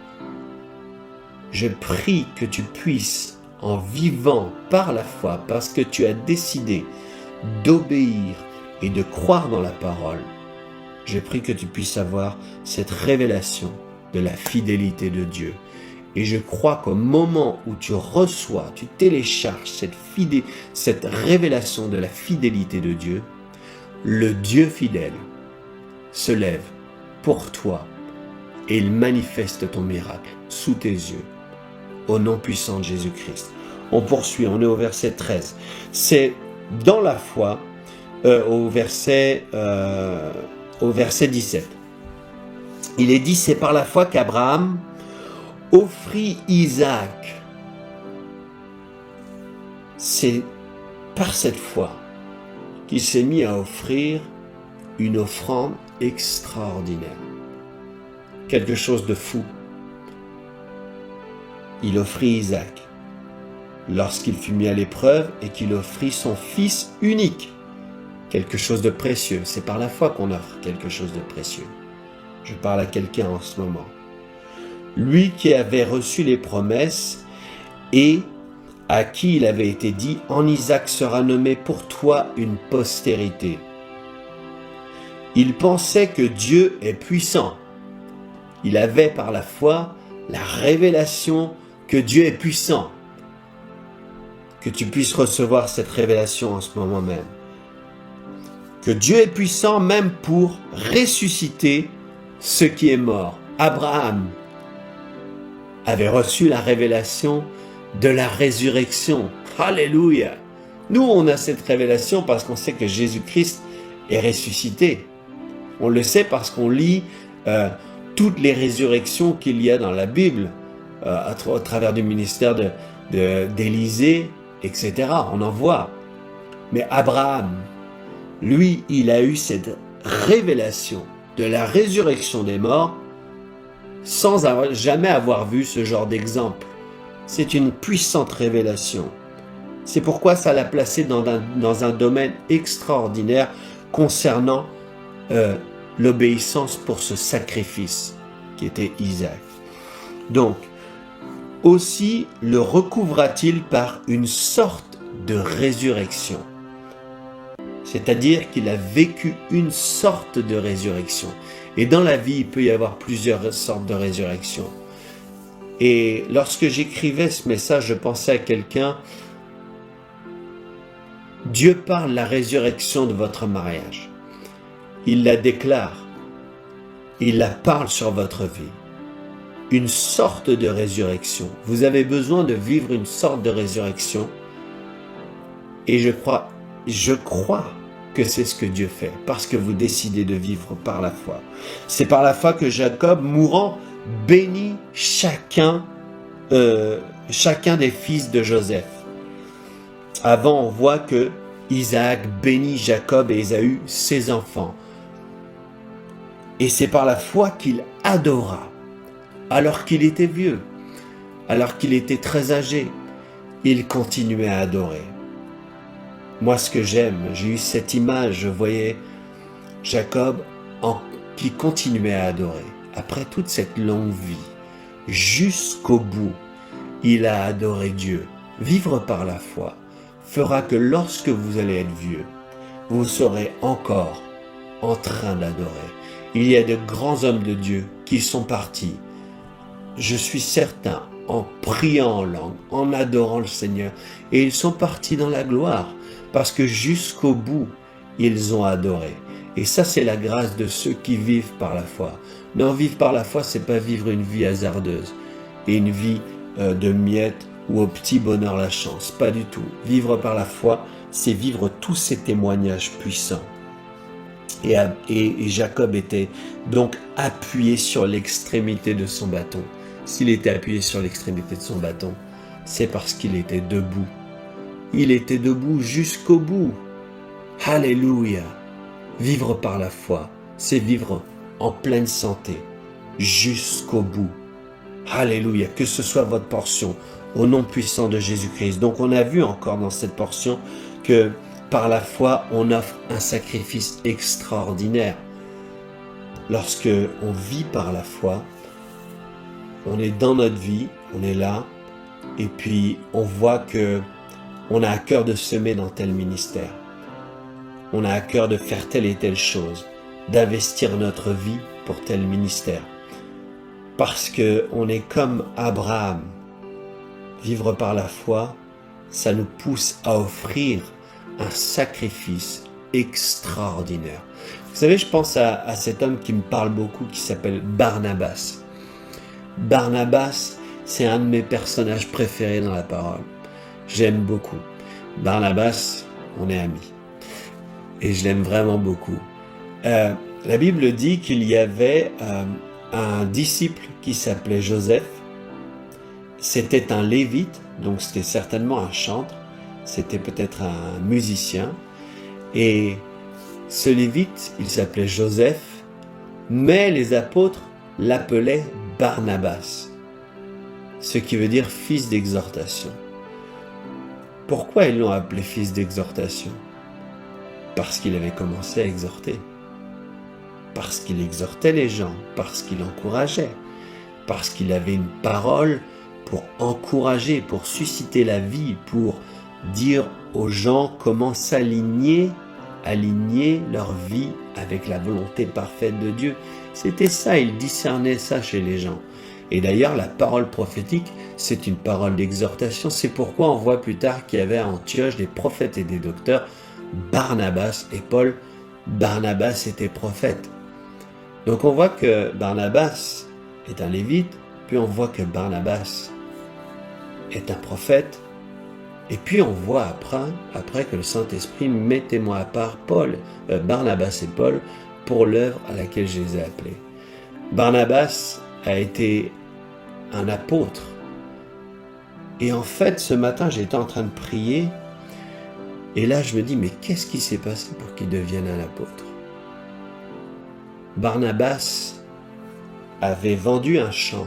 Je prie que tu puisses, en vivant par la foi, parce que tu as décidé d'obéir et de croire dans la parole, je prie que tu puisses avoir cette révélation de la fidélité de Dieu. Et je crois qu'au moment où tu reçois, tu télécharges cette révélation de la fidélité de Dieu, le Dieu fidèle se lève pour toi et il manifeste ton miracle sous tes yeux, au nom puissant de Jésus-Christ. On poursuit, on est au verset 13. C'est dans la foi, au verset 17. Il est dit, c'est par la foi qu'Abraham offrit Isaac. C'est par cette foi qu'il s'est mis à offrir une offrande extraordinaire. Quelque chose de fou. Il offrit Isaac lorsqu'il fut mis à l'épreuve et qu'il offrit son fils unique. Quelque chose de précieux. C'est par la foi qu'on offre quelque chose de précieux. Je parle à quelqu'un en ce moment. Lui qui avait reçu les promesses et à qui il avait été dit « En Isaac sera nommé pour toi une postérité ». Il pensait que Dieu est puissant. Il avait par la foi la révélation que Dieu est puissant. Que tu puisses recevoir cette révélation en ce moment même. Que Dieu est puissant même pour ressusciter ce qui est mort. Abraham avait reçu la révélation de la résurrection. Alléluia! Nous, on a cette révélation parce qu'on sait que Jésus-Christ est ressuscité. On le sait parce qu'on lit toutes les résurrections qu'il y a dans la Bible, au travers du ministère d'Élisée, etc. On en voit. Mais Abraham, lui, il a eu cette révélation de la résurrection des morts sans jamais avoir vu ce genre d'exemple. C'est une puissante révélation. C'est pourquoi ça l'a placé dans un domaine extraordinaire concernant l'obéissance pour ce sacrifice qui était Isaac. Donc, aussi le recouvra-t-il par une sorte de résurrection. C'est-à-dire qu'il a vécu une sorte de résurrection. Et dans la vie, il peut y avoir plusieurs sortes de résurrection. Et lorsque j'écrivais ce message, je pensais à quelqu'un. Dieu parle de la résurrection de votre mariage. Il la déclare. Il la parle sur votre vie. Une sorte de résurrection. Vous avez besoin de vivre une sorte de résurrection. Et je crois que c'est ce que Dieu fait, parce que vous décidez de vivre par la foi. C'est par la foi que Jacob, mourant, bénit chacun des fils de Joseph. Avant, on voit que Isaac bénit Jacob et Ésaü, ses enfants. Et c'est par la foi qu'il adora alors qu'il était vieux, alors qu'il était très âgé, il continuait à adorer. Moi, ce que j'aime, j'ai eu cette image, je voyais Jacob qui continuait à adorer. Après toute cette longue vie, jusqu'au bout, il a adoré Dieu. Vivre par la foi fera que lorsque vous allez être vieux, vous serez encore en train d'adorer. Il y a de grands hommes de Dieu qui sont partis, je suis certain, en priant en langue, en adorant le Seigneur, et ils sont partis dans la gloire, parce que jusqu'au bout, ils ont adoré. Et ça, c'est la grâce de ceux qui vivent par la foi. Non, vivre par la foi, c'est pas vivre une vie hasardeuse et une vie de miettes ou au petit bonheur la chance. Pas du tout. Vivre par la foi, c'est vivre tous ces témoignages puissants. Et Jacob était donc appuyé sur l'extrémité de son bâton. S'il était appuyé sur l'extrémité de son bâton, c'est parce qu'il était debout. Il était debout jusqu'au bout. Alléluia! Vivre par la foi, c'est vivre en pleine santé, jusqu'au bout. Alléluia! Que ce soit votre portion, au nom puissant de Jésus-Christ. Donc on a vu encore dans cette portion que par la foi, on offre un sacrifice extraordinaire. Lorsque on vit par la foi, on est dans notre vie, on est là, et puis on voit que on a à cœur de semer dans tel ministère. On a à cœur de faire telle et telle chose, d'investir notre vie pour tel ministère. Parce que on est comme Abraham. Vivre par la foi, ça nous pousse à offrir un sacrifice extraordinaire. Vous savez, je pense à cet homme qui me parle beaucoup, qui s'appelle Barnabas. Barnabas, c'est un de mes personnages préférés dans la parole. J'aime beaucoup. Barnabas, on est amis. Et je l'aime vraiment beaucoup. La Bible dit qu'il y avait un disciple qui s'appelait Joseph. C'était un lévite, donc c'était certainement un chantre. C'était peut-être un musicien. Et ce lévite, il s'appelait Joseph, mais les apôtres l'appelaient Barnabas, ce qui veut dire fils d'exhortation. Pourquoi ils l'ont appelé fils d'exhortation? Parce qu'il avait commencé à exhorter, parce qu'il exhortait les gens, parce qu'il encourageait, parce qu'il avait une parole pour encourager, pour susciter la vie, pour dire aux gens comment aligner leur vie avec la volonté parfaite de Dieu. C'était ça, il discernait ça chez les gens. Et d'ailleurs, la parole prophétique, c'est une parole d'exhortation. C'est pourquoi on voit plus tard qu'il y avait à Antioche des prophètes et des docteurs, Barnabas et Paul. Barnabas était prophète. Donc on voit que Barnabas est un lévite, puis on voit que Barnabas est un prophète, et puis on voit après que le Saint-Esprit met témoin à part Barnabas et Paul pour l'œuvre à laquelle je les ai appelés. Barnabas a été un apôtre. Et en fait, ce matin, j'étais en train de prier, et là je me dis, mais qu'est-ce qui s'est passé pour qu'il devienne un apôtre? Barnabas avait vendu un champ.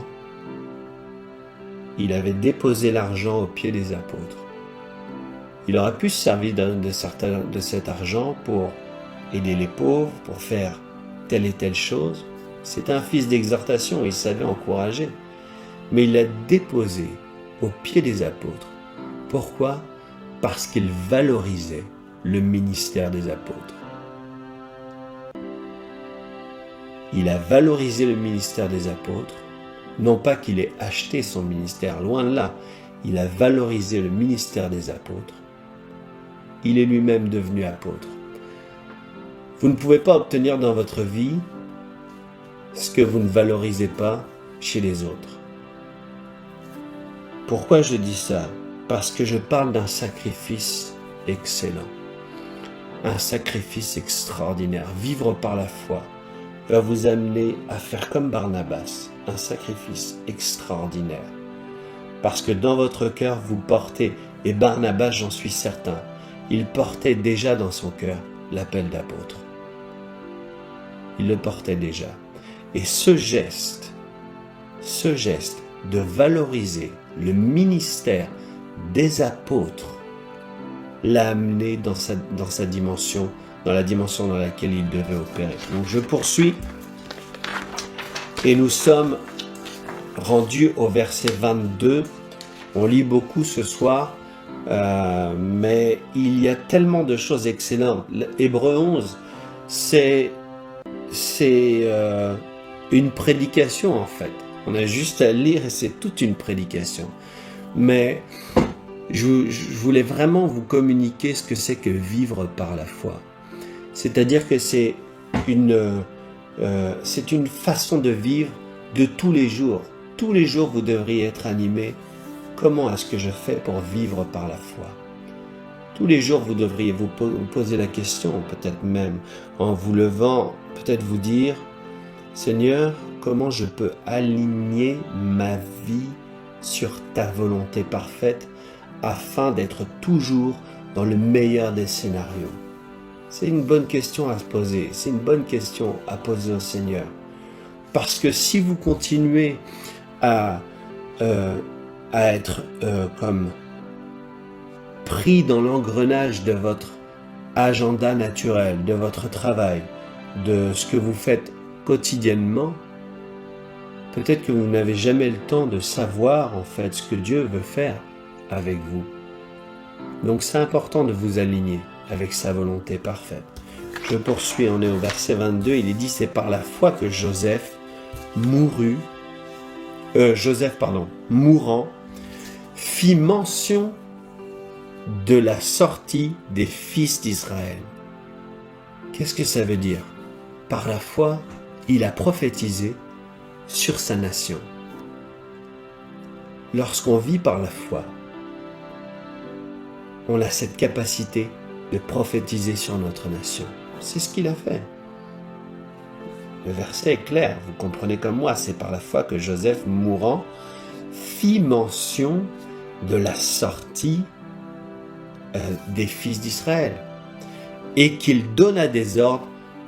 Il avait déposé l'argent aux pieds des apôtres. Il aurait pu se servir de cet argent pour aider les pauvres, pour faire telle et telle chose. C'est un fils d'exhortation, il savait encourager. Mais il l'a déposé aux pieds des apôtres. Pourquoi? Parce qu'il valorisait le ministère des apôtres. Il a valorisé le ministère des apôtres, non pas qu'il ait acheté son ministère, loin de là. Il a valorisé le ministère des apôtres. Il est lui-même devenu apôtre. Vous ne pouvez pas obtenir dans votre vie ce que vous ne valorisez pas chez les autres. Pourquoi je dis ça? Parce que je parle d'un sacrifice excellent, un sacrifice extraordinaire. Vivre par la foi va vous amener à faire comme Barnabas, un sacrifice extraordinaire. Parce que dans votre cœur, vous portez, et Barnabas, j'en suis certain, il portait déjà dans son cœur l'appel d'apôtre. Il le portait déjà. Et ce geste ce geste de valoriser le ministère des apôtres l'a amené dans sa dimension, dans la dimension dans laquelle il devait opérer. Donc je poursuis et nous sommes rendus au verset 22. On lit beaucoup ce soir, mais il y a tellement de choses excellentes. Hébreux 11, c'est une prédication en fait. On a juste à lire et c'est toute une prédication. Mais je voulais vraiment vous communiquer ce que c'est que vivre par la foi. C'est-à-dire que c'est une façon de vivre de tous les jours. Tous les jours, vous devriez être animé. Comment est-ce que je fais pour vivre par la foi? Tous les jours, vous devriez vous poser la question, peut-être même en vous levant, peut-être vous dire, Seigneur, comment je peux aligner ma vie sur ta volonté parfaite afin d'être toujours dans le meilleur des scénarios? C'est une bonne question à se poser, c'est une bonne question à poser au Seigneur. Parce que si vous continuez à être comme pris dans l'engrenage de votre agenda naturel, de votre travail, de ce que vous faites quotidiennement, peut-être que vous n'avez jamais le temps de savoir en fait ce que Dieu veut faire avec vous. Donc c'est important de vous aligner avec sa volonté parfaite. Je poursuis, on est au verset 22, il est dit, c'est par la foi que Joseph, mourant, fit mention de la sortie des fils d'Israël. Qu'est-ce que ça veut dire? Par la foi, il a prophétisé sur sa nation. Lorsqu'on vit par la foi, on a cette capacité de prophétiser sur notre nation. C'est ce qu'il a fait. Le verset est clair, vous comprenez comme moi, c'est par la foi que Joseph, mourant, fit mention de la sortie des fils d'Israël et qu'il donna des ordres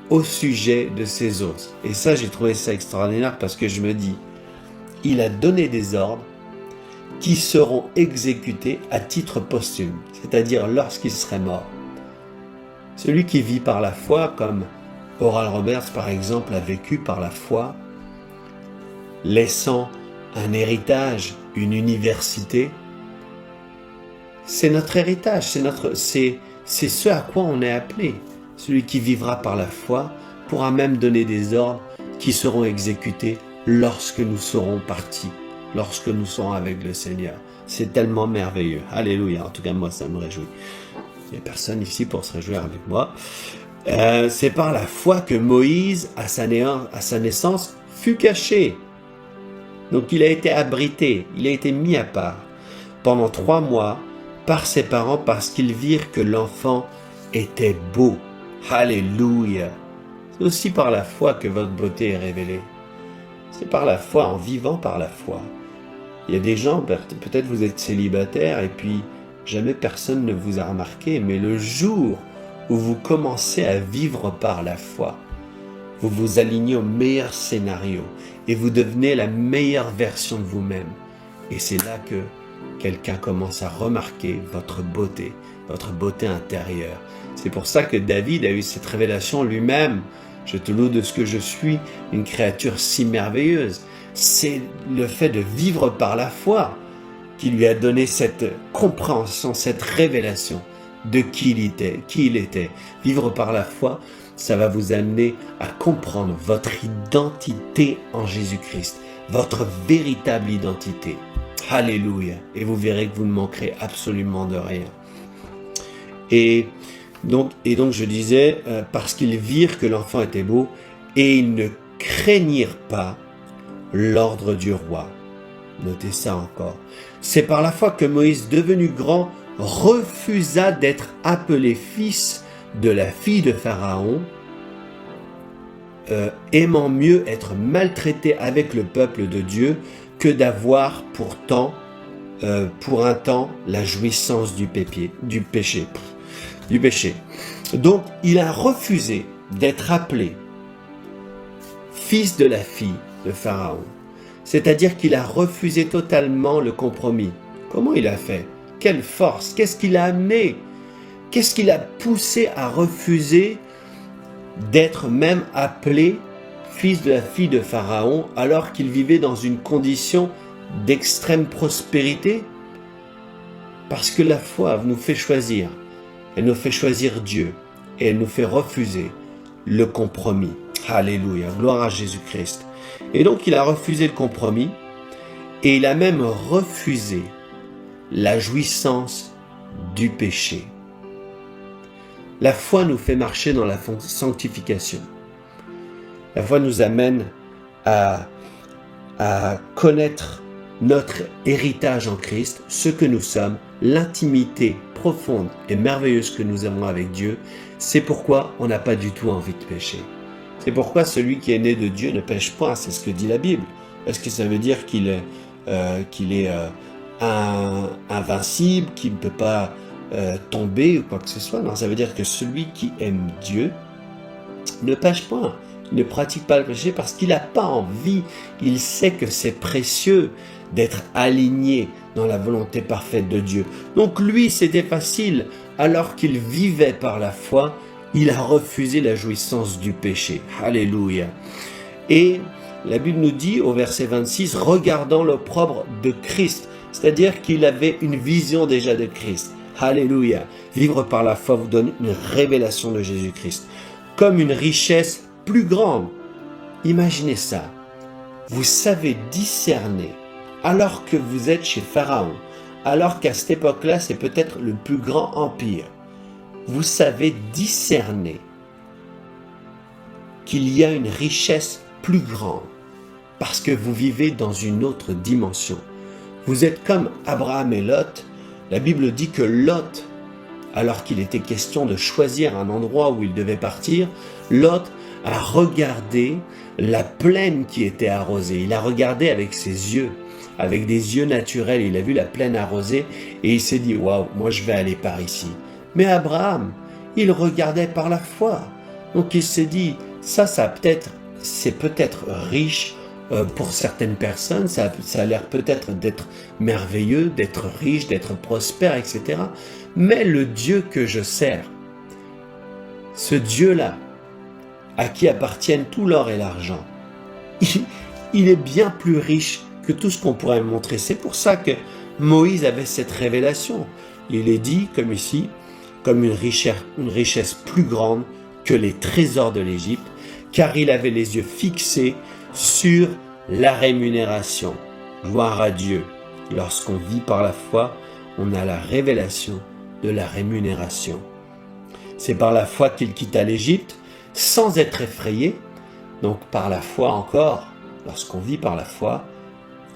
au sujet de ses os. Et ça, j'ai trouvé ça extraordinaire parce que je me dis, il a donné des ordres qui seront exécutés à titre posthume, c'est-à-dire lorsqu'il serait mort. Celui qui vit par la foi, comme Oral Roberts par exemple a vécu par la foi, laissant un héritage, une université, c'est notre héritage, c'est ce à quoi on est appelé. Celui qui vivra par la foi pourra même donner des ordres qui seront exécutés lorsque nous serons partis, lorsque nous serons avec le Seigneur. C'est tellement merveilleux. Alléluia. En tout cas, moi, ça me réjouit. Il n'y a personne ici pour se réjouir avec moi. C'est par la foi que Moïse, à sa naissance, fut caché. Donc, il a été abrité, il a été mis à part pendant 3 mois par ses parents parce qu'ils virent que l'enfant était beau. Alléluia. C'est aussi par la foi que votre beauté est révélée. C'est par la foi, en vivant par la foi. Il y a des gens, peut-être vous êtes célibataire et puis jamais personne ne vous a remarqué, mais le jour où vous commencez à vivre par la foi, vous vous alignez au meilleur scénario et vous devenez la meilleure version de vous-même. Et c'est là que quelqu'un commence à remarquer votre beauté intérieure. C'est pour ça que David a eu cette révélation lui-même. Je te loue de ce que je suis, une créature si merveilleuse. C'est le fait de vivre par la foi qui lui a donné cette compréhension, cette révélation de qui il était. Vivre par la foi, ça va vous amener à comprendre votre identité en Jésus-Christ, votre véritable identité. Alléluia. Et vous verrez que vous ne manquerez absolument de rien. Et donc je disais, parce qu'ils virent que l'enfant était beau, et ils ne craignirent pas l'ordre du roi. Notez ça encore. C'est par la foi que Moïse, devenu grand, refusa d'être appelé fils de la fille de Pharaon, aimant mieux être maltraité avec le peuple de Dieu que d'avoir pour un temps la jouissance du péché. Donc, il a refusé d'être appelé fils de la fille de Pharaon. C'est-à-dire qu'il a refusé totalement le compromis. Comment il a fait? Quelle force? Qu'est-ce qu'il a amené? Qu'est-ce qui l'a poussé à refuser d'être même appelé fils de la fille de Pharaon alors qu'il vivait dans une condition d'extrême prospérité? Parce que la foi nous fait choisir. Elle nous fait choisir Dieu et elle nous fait refuser le compromis. Alléluia, gloire à Jésus-Christ. Et donc il a refusé le compromis et il a même refusé la jouissance du péché. La foi nous fait marcher dans la sanctification. La foi nous amène à connaître notre héritage en Christ, ce que nous sommes, l'intimité profonde et merveilleuse que nous avons avec Dieu. C'est pourquoi on n'a pas du tout envie de pécher. C'est pourquoi celui qui est né de Dieu ne pêche point, c'est ce que dit la Bible. Est-ce que ça veut dire qu'il est invincible, qu'il ne peut pas tomber ou quoi que ce soit? Non, ça veut dire que celui qui aime Dieu ne pêche point, ne pratique pas le péché parce qu'il n'a pas envie. Il sait que c'est précieux d'être aligné dans la volonté parfaite de Dieu. Donc lui, c'était facile. Alors qu'il vivait par la foi, il a refusé la jouissance du péché. Alléluia. Et la Bible nous dit au verset 26, regardant l'opprobre de Christ, c'est-à-dire qu'il avait une vision déjà de Christ. Alléluia. Vivre par la foi vous donne une révélation de Jésus-Christ, comme une richesse plus grande. Imaginez ça. Vous savez discerner, alors que vous êtes chez Pharaon, alors qu'à cette époque-là, c'est peut-être le plus grand empire. Vous savez discerner qu'il y a une richesse plus grande parce que vous vivez dans une autre dimension. Vous êtes comme Abraham et Lot. La Bible dit que Lot, alors qu'il était question de choisir un endroit où il devait partir, Lot a regardé la plaine qui était arrosée. Il a regardé avec ses yeux, avec des yeux naturels. Il a vu la plaine arrosée et il s'est dit « Waouh, moi je vais aller par ici ». Mais Abraham, il regardait par la foi. Donc il s'est dit « c'est peut-être riche pour certaines personnes, ça a l'air peut-être d'être merveilleux, d'être riche, d'être prospère, etc. Mais le Dieu que je sers, ce Dieu-là, à qui appartiennent tout l'or et l'argent, il est bien plus riche que tout ce qu'on pourrait montrer. C'est pour ça que Moïse avait cette révélation. Il est dit, comme ici, comme une richesse plus grande que les trésors de l'Égypte, car il avait les yeux fixés sur la rémunération. Gloire à Dieu. Lorsqu'on vit par la foi, on a la révélation de la rémunération. C'est par la foi qu'il quitta l'Égypte, sans être effrayé. Donc par la foi encore, lorsqu'on vit par la foi,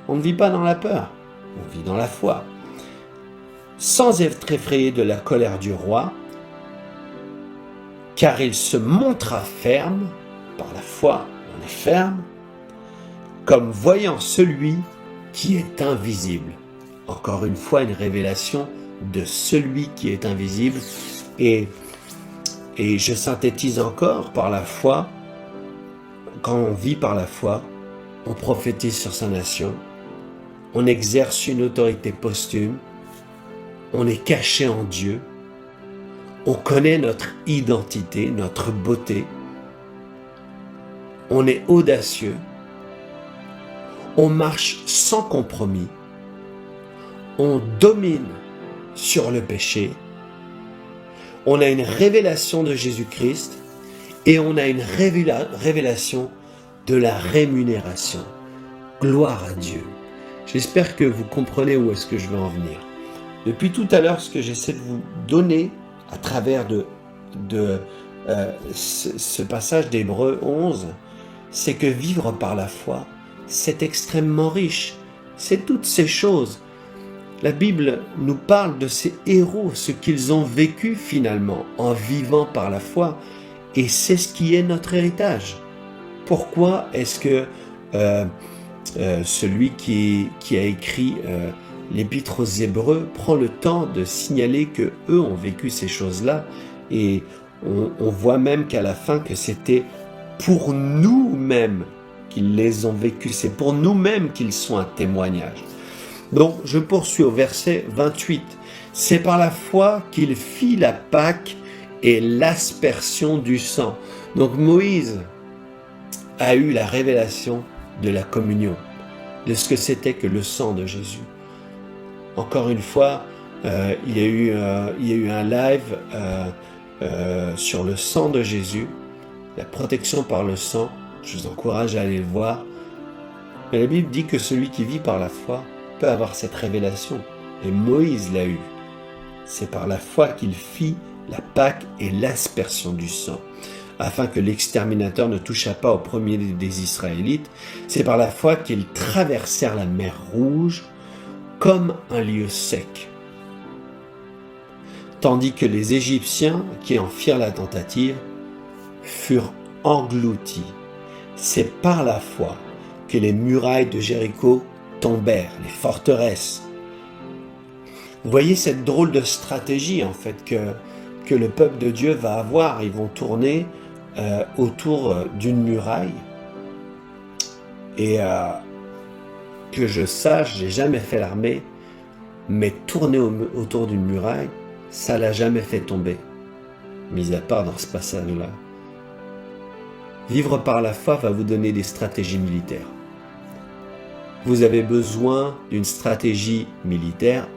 on ne vit pas dans la peur, on vit dans la foi. Sans être effrayé de la colère du roi, car il se montra ferme, par la foi on est ferme, comme voyant celui qui est invisible. Encore une fois, une révélation de celui qui est invisible. Et je synthétise encore, par la foi, quand on vit par la foi, on prophétise sur sa nation, on exerce une autorité posthume, on est caché en Dieu, on connaît notre identité, notre beauté, on est audacieux, on marche sans compromis, on domine sur le péché, on a une révélation de Jésus-Christ et on a une révélation de la rémunération. Gloire à Dieu. J'espère que vous comprenez où est-ce que je veux en venir. Depuis tout à l'heure, ce que j'essaie de vous donner à travers ce passage d'Hébreux 11, c'est que vivre par la foi, c'est extrêmement riche. C'est toutes ces choses. La Bible nous parle de ces héros, ce qu'ils ont vécu finalement en vivant par la foi. Et c'est ce qui est notre héritage. Pourquoi est-ce que celui qui a écrit l'Épître aux Hébreux prend le temps de signaler que eux ont vécu ces choses-là, et on voit même qu'à la fin que c'était pour nous-mêmes qu'ils les ont vécues, c'est pour nous-mêmes qu'ils sont un témoignage. Donc, je poursuis au verset 28. C'est par la foi qu'il fit la Pâque et l'aspersion du sang. Donc, Moïse a eu la révélation de la communion, de ce que c'était que le sang de Jésus. Encore une fois, il y a eu un live sur le sang de Jésus, la protection par le sang. Je vous encourage à aller le voir. Mais la Bible dit que celui qui vit par la foi peut avoir cette révélation. Et Moïse l'a eu. C'est par la foi qu'il fit la Pâque et l'aspersion du sang, afin que l'exterminateur ne touchât pas au premier des Israélites. C'est par la foi qu'ils traversèrent la mer Rouge comme un lieu sec. Tandis que les Égyptiens, qui en firent la tentative, furent engloutis. C'est par la foi que les murailles de Jéricho tombèrent, les forteresses. Vous voyez cette drôle de stratégie en fait que le peuple de Dieu va avoir. Ils vont tourner autour d'une muraille. Et que je sache, j'ai jamais fait l'armée, mais tourner autour d'une muraille, ça l'a jamais fait tomber, mis à part dans ce passage-là. Vivre par la foi va vous donner des stratégies militaires. Vous avez besoin d'une stratégie militaire,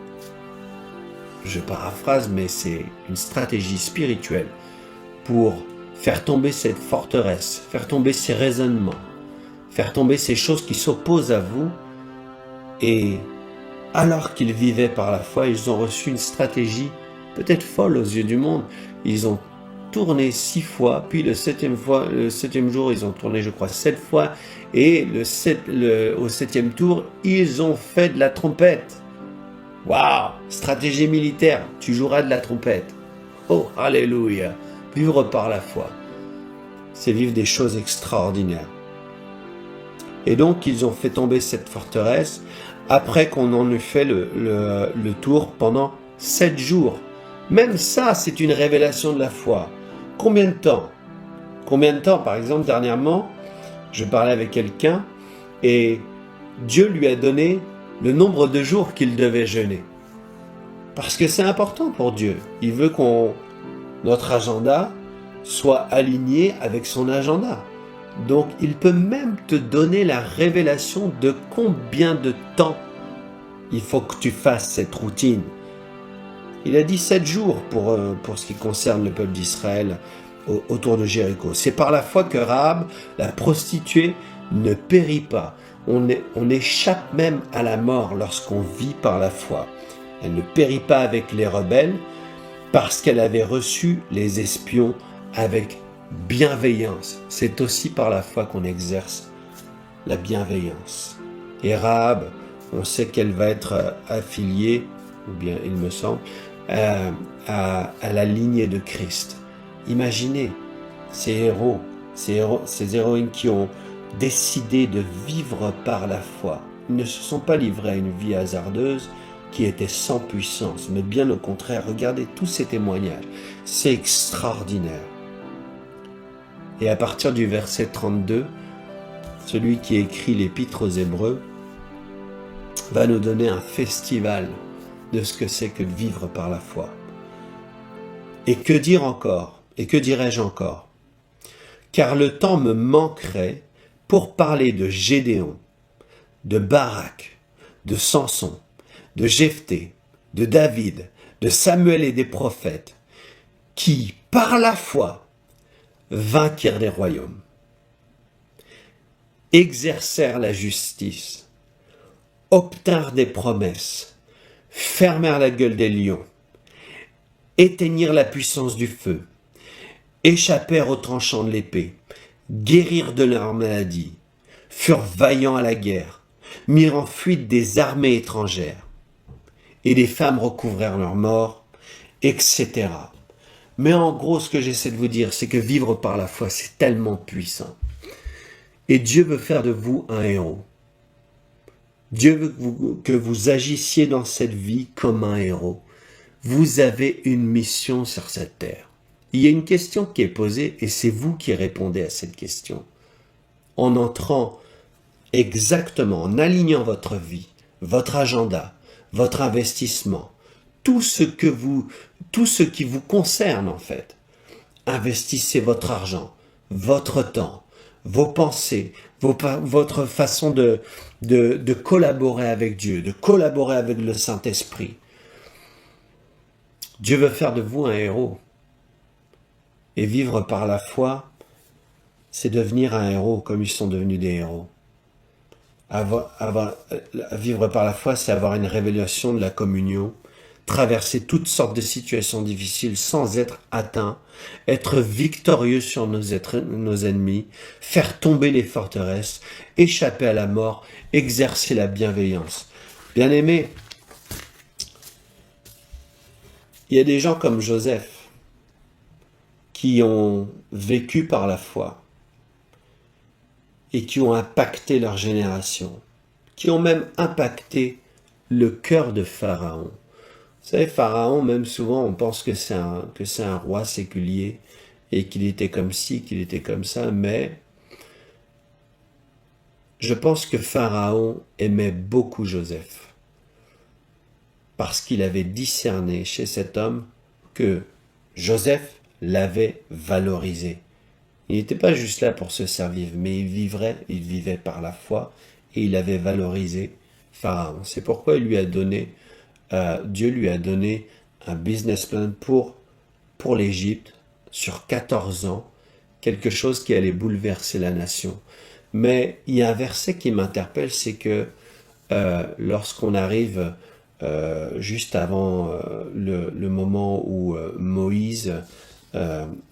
je paraphrase, mais c'est une stratégie spirituelle pour faire tomber cette forteresse, faire tomber ces raisonnements, faire tomber ces choses qui s'opposent à vous. Et alors qu'ils vivaient par la foi, ils ont reçu une stratégie peut-être folle aux yeux du monde. Ils ont tourné 6 fois, puis le septième jour, ils ont tourné, je crois, 7 fois, et au 7e tour, ils ont fait de la trompette. Waouh! Stratégie militaire, tu joueras de la trompette. Oh, alléluia! Vivre par la foi, c'est vivre des choses extraordinaires. Et donc, ils ont fait tomber cette forteresse après qu'on en eut fait le tour pendant 7 jours. Même ça, c'est une révélation de la foi. Combien de temps? Par exemple, dernièrement, je parlais avec quelqu'un et Dieu lui a donné le nombre de jours qu'il devait jeûner. Parce que c'est important pour Dieu. Il veut notre agenda soit aligné avec son agenda. Donc, il peut même te donner la révélation de combien de temps il faut que tu fasses cette routine. Il a dit 7 jours pour ce qui concerne le peuple d'Israël autour de Jéricho. C'est par la foi que Rahab, la prostituée, ne périt pas. On échappe même à la mort lorsqu'on vit par la foi. Elle ne périt pas avec les rebelles parce qu'elle avait reçu les espions avec bienveillance. C'est aussi par la foi qu'on exerce la bienveillance. Et Rahab, on sait qu'elle va être affiliée, ou bien il me semble, à la lignée de Christ. Imaginez ces héros, ces héroïnes qui ont décidé de vivre par la foi. Ils ne se sont pas livrés à une vie hasardeuse qui était sans puissance, mais bien au contraire, regardez tous ces témoignages. C'est extraordinaire. Et à partir du verset 32, celui qui écrit l'épître aux Hébreux va nous donner un festival de ce que c'est que de vivre par la foi. Et que dire encore? Et que dirais-je encore? Car le temps me manquerait pour parler de Gédéon, de Barak, de Samson, de Jephthé, de David, de Samuel et des prophètes, qui, par la foi, vainquirent des royaumes, exercèrent la justice, obtinrent des promesses, fermèrent la gueule des lions, éteignirent la puissance du feu, échappèrent aux tranchants de l'épée, guérirent de leur maladie, furent vaillants à la guerre, mirent en fuite des armées étrangères, et les femmes recouvrèrent leur mort, etc. Mais en gros, ce que j'essaie de vous dire, c'est que vivre par la foi, c'est tellement puissant. Et Dieu veut faire de vous un héros. Dieu veut que vous agissiez dans cette vie comme un héros. Vous avez une mission sur cette terre. Il y a une question qui est posée et c'est vous qui répondez à cette question. En entrant exactement en alignant votre vie, votre agenda, votre investissement, tout ce qui vous concerne en fait. Investissez votre argent, votre temps, vos pensées, votre façon de collaborer avec Dieu, de collaborer avec le Saint-Esprit. Dieu veut faire de vous un héros. Et vivre par la foi, c'est devenir un héros comme ils sont devenus des héros. Vivre par la foi, c'est avoir une révélation de la communion, traverser toutes sortes de situations difficiles sans être atteint, être victorieux sur nos ennemis, faire tomber les forteresses, échapper à la mort, exercer la bienveillance. Bien-aimés, il y a des gens comme Joseph qui ont vécu par la foi et qui ont impacté leur génération, qui ont même impacté le cœur de Pharaon. Vous savez, Pharaon, même souvent, on pense que c'est un roi séculier et qu'il était comme ci, qu'il était comme ça, mais je pense que Pharaon aimait beaucoup Joseph parce qu'il avait discerné chez cet homme que Joseph l'avait valorisé. Il n'était pas juste là pour se servir, mais il vivait par la foi et il avait valorisé Pharaon. C'est pourquoi Dieu lui a donné un business plan pour l'Égypte sur 14 ans, quelque chose qui allait bouleverser la nation. Mais il y a un verset qui m'interpelle, c'est que lorsqu'on arrive juste avant le moment où Moïse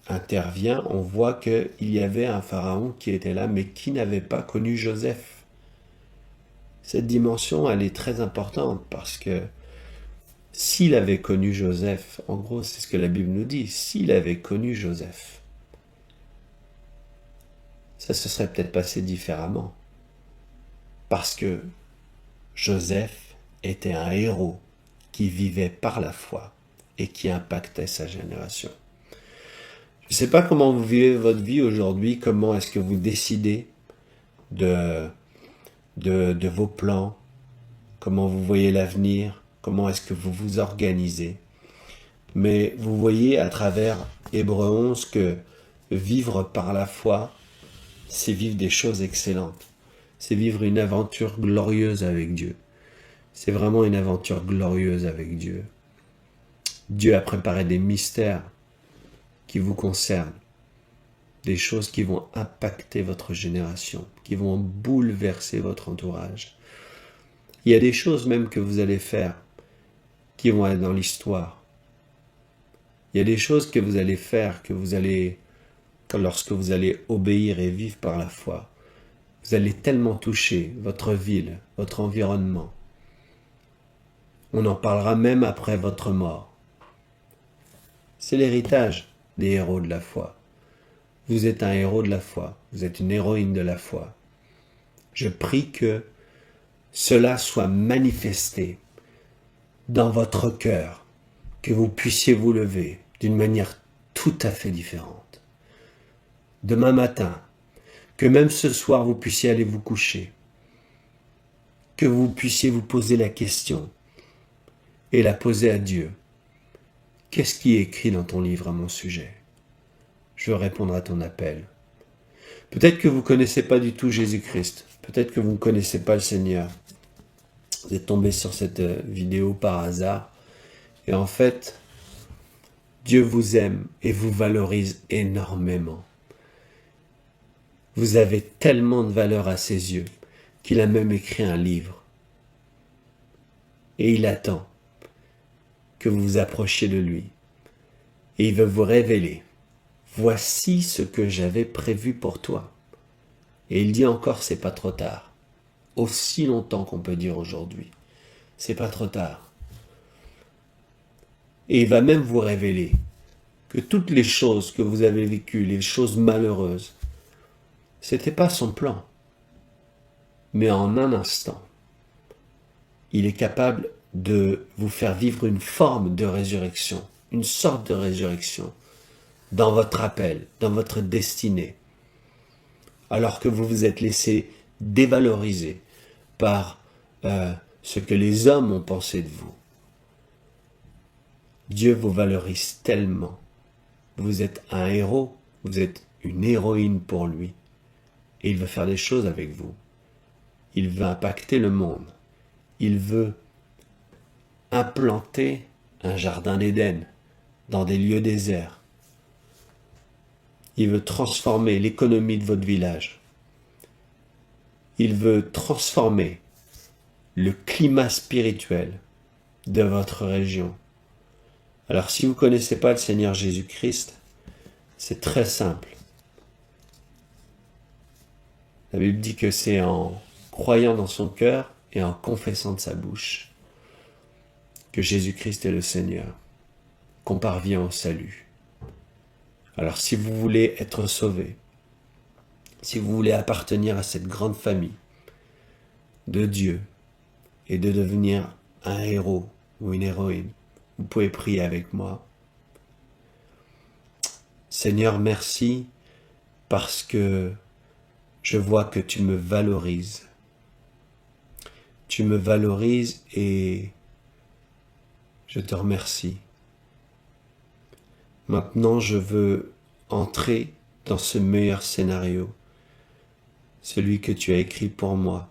intervient, on voit qu'il y avait un pharaon qui était là, mais qui n'avait pas connu Joseph. Cette dimension, elle est très importante parce que s'il avait connu Joseph, en gros, c'est ce que la Bible nous dit, s'il avait connu Joseph, ça se serait peut-être passé différemment. Parce que Joseph était un héros qui vivait par la foi et qui impactait sa génération. Je ne sais pas comment vous vivez votre vie aujourd'hui, comment est-ce que vous décidez de vos plans, comment vous voyez l'avenir, comment est-ce que vous vous organisez. Mais vous voyez à travers Hébreux 11 que vivre par la foi, c'est vivre des choses excellentes. C'est vivre une aventure glorieuse avec Dieu. C'est vraiment une aventure glorieuse avec Dieu. Dieu a préparé des mystères qui vous concernent, des choses qui vont impacter votre génération, qui vont bouleverser votre entourage. Il y a des choses même que vous allez faire qui vont être dans l'histoire. Il y a des choses que vous allez faire, lorsque vous allez obéir et vivre par la foi, vous allez tellement toucher votre ville, votre environnement. On en parlera même après votre mort. C'est l'héritage des héros de la foi. Vous êtes un héros de la foi, vous êtes une héroïne de la foi. Je prie que cela soit manifesté dans votre cœur, que vous puissiez vous lever d'une manière tout à fait différente. Demain matin, que même ce soir vous puissiez aller vous coucher, que vous puissiez vous poser la question et la poser à Dieu. Qu'est-ce qui est écrit dans ton livre à mon sujet? Je veux répondre à ton appel. Peut-être que vous ne connaissez pas du tout Jésus-Christ. Peut-être que vous ne connaissez pas le Seigneur. Vous êtes tombé sur cette vidéo par hasard. Et en fait, Dieu vous aime et vous valorise énormément. Vous avez tellement de valeur à ses yeux qu'il a même écrit un livre. Et il attend que vous vous approchiez de lui. Et il veut vous révéler. Voici ce que j'avais prévu pour toi. Et il dit encore, c'est pas trop tard. Aussi longtemps qu'on peut dire aujourd'hui. C'est pas trop tard. Et il va même vous révéler que toutes les choses que vous avez vécues, les choses malheureuses, c'était pas son plan. Mais en un instant, il est capable de vous faire vivre une forme de résurrection, une sorte de résurrection dans votre appel, dans votre destinée. Alors que vous vous êtes laissé dévalorisé par ce que les hommes ont pensé de vous. Dieu vous valorise tellement. Vous êtes un héros, vous êtes une héroïne pour lui. Et il veut faire des choses avec vous. Il veut impacter le monde. Il veut implanter un jardin d'Éden dans des lieux déserts. Il veut transformer l'économie de votre village. Il veut transformer le climat spirituel de votre région. Alors si vous ne connaissez pas le Seigneur Jésus-Christ, c'est très simple. La Bible dit que c'est en croyant dans son cœur et en confessant de sa bouche que Jésus-Christ est le Seigneur, qu'on parvient au salut. Alors si vous voulez être sauvé, si vous voulez appartenir à cette grande famille de Dieu et de devenir un héros ou une héroïne, vous pouvez prier avec moi. Seigneur, merci parce que je vois que tu me valorises. Tu me valorises et je te remercie. Maintenant, je veux entrer dans ce meilleur scénario, celui que tu as écrit pour moi.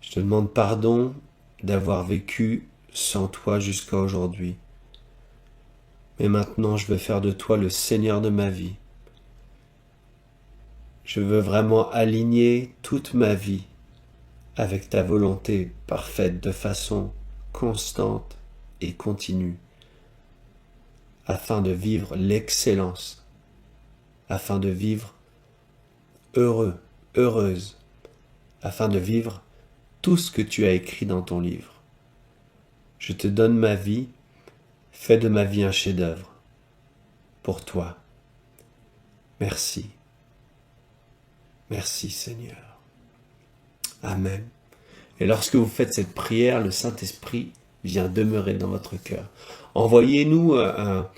Je te demande pardon d'avoir vécu sans toi jusqu'à aujourd'hui. Mais maintenant, je veux faire de toi le Seigneur de ma vie. Je veux vraiment aligner toute ma vie avec ta volonté parfaite de façon constante et continue, afin de vivre l'excellence, afin de vivre heureux, heureuse, afin de vivre tout ce que tu as écrit dans ton livre. Je te donne ma vie, fais de ma vie un chef-d'œuvre pour toi. Merci. Merci Seigneur. Amen. Et lorsque vous faites cette prière, le Saint-Esprit vient demeurer dans votre cœur. Envoyez-nous un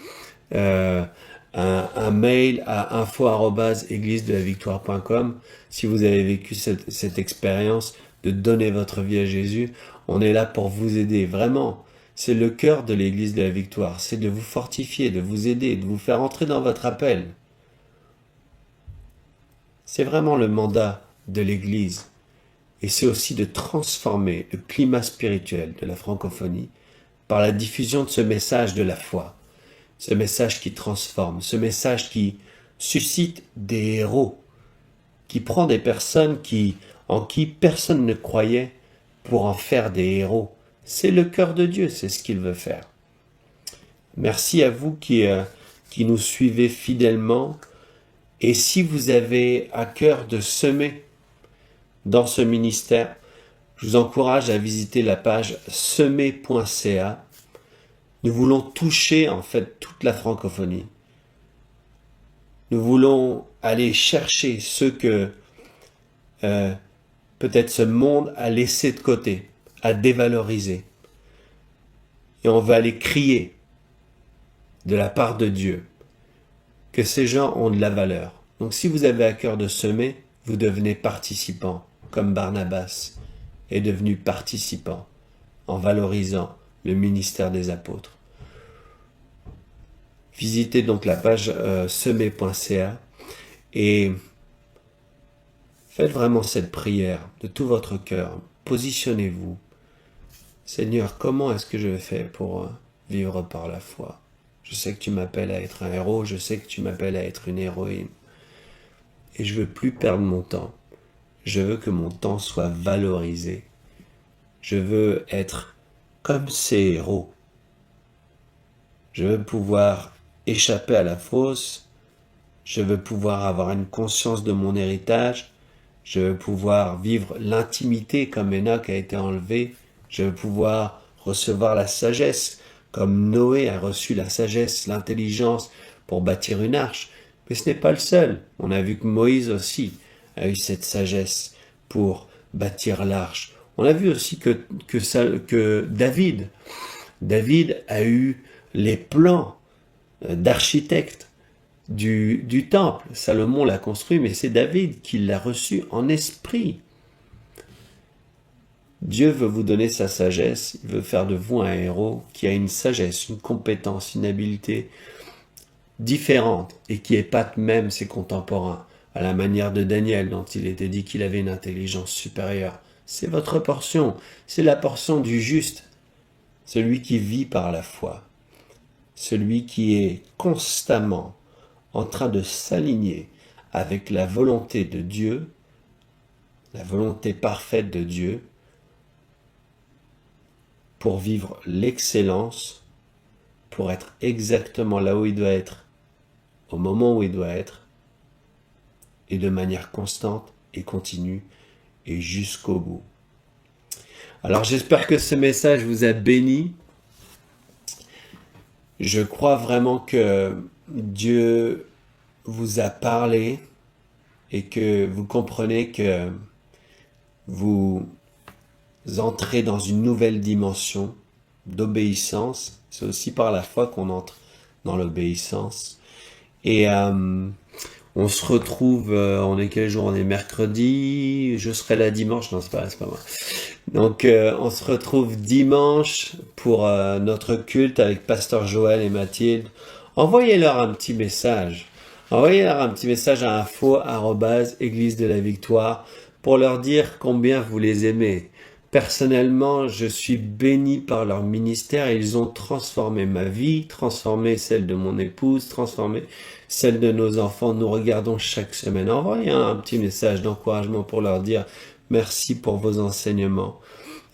mail à info@églisedelavictoire.com si vous avez vécu cette expérience de donner votre vie à Jésus. On est là pour vous aider, vraiment. C'est le cœur de l'Église de la Victoire, c'est de vous fortifier, de vous aider, de vous faire entrer dans votre appel. C'est vraiment le mandat de l'Église. Et c'est aussi de transformer le climat spirituel de la francophonie par la diffusion de ce message de la foi. Ce message qui transforme, ce message qui suscite des héros, qui prend des personnes en qui personne ne croyait pour en faire des héros. C'est le cœur de Dieu, c'est ce qu'il veut faire. Merci à vous qui nous suivez fidèlement. Et si vous avez à cœur de semer dans ce ministère, je vous encourage à visiter la page semer.ca. Nous voulons toucher en fait toute la francophonie. Nous voulons aller chercher ceux que peut-être ce monde a laissé de côté, a dévalorisé. Et on va aller crier de la part de Dieu que ces gens ont de la valeur. Donc si vous avez à cœur de semer, vous devenez participant, comme Barnabas est devenu participant en valorisant le ministère des apôtres. Visitez donc la page semer.ca et faites vraiment cette prière de tout votre cœur. Positionnez-vous. Seigneur, comment est-ce que je vais faire pour vivre par la foi? Je sais que tu m'appelles à être un héros, je sais que tu m'appelles à être une héroïne. Et je veux plus perdre mon temps. Je veux que mon temps soit valorisé. Je veux être comme ces héros. Je veux pouvoir échapper à la fosse. Je veux pouvoir avoir une conscience de mon héritage. Je veux pouvoir vivre l'intimité comme Enoch a été enlevé. Je veux pouvoir recevoir la sagesse comme Noé a reçu la sagesse, l'intelligence pour bâtir une arche. Mais ce n'est pas le seul. On a vu que Moïse aussi a eu cette sagesse pour bâtir l'arche. On a vu aussi que David a eu les plans d'architecte du temple. Salomon l'a construit, mais c'est David qui l'a reçu en esprit. Dieu veut vous donner sa sagesse, il veut faire de vous un héros qui a une sagesse, une compétence, une habileté différente et qui épate même ses contemporains, à la manière de Daniel dont il était dit qu'il avait une intelligence supérieure. C'est votre portion, c'est la portion du juste, celui qui vit par la foi, celui qui est constamment en train de s'aligner avec la volonté de Dieu, la volonté parfaite de Dieu, pour vivre l'excellence, pour être exactement là où il doit être, au moment où il doit être, et de manière constante et continue, et jusqu'au bout. Alors j'espère que ce message vous a béni. Je crois vraiment que Dieu vous a parlé et que vous comprenez que vous entrez dans une nouvelle dimension d'obéissance. C'est aussi par la foi qu'on entre dans l'obéissance. Et on se retrouve, on est quel jour? On est mercredi, je serai là dimanche, non c'est pas moi. Donc on se retrouve dimanche pour notre culte avec Pasteur Joël et Mathilde. Envoyez-leur un petit message. Envoyez-leur un petit message à info@église de la victoire pour leur dire combien vous les aimez. Personnellement, je suis béni par leur ministère. Ils ont transformé ma vie, transformé celle de mon épouse, transformé celle de nos enfants. Nous regardons chaque semaine. Envoyez un petit message d'encouragement pour leur dire merci pour vos enseignements.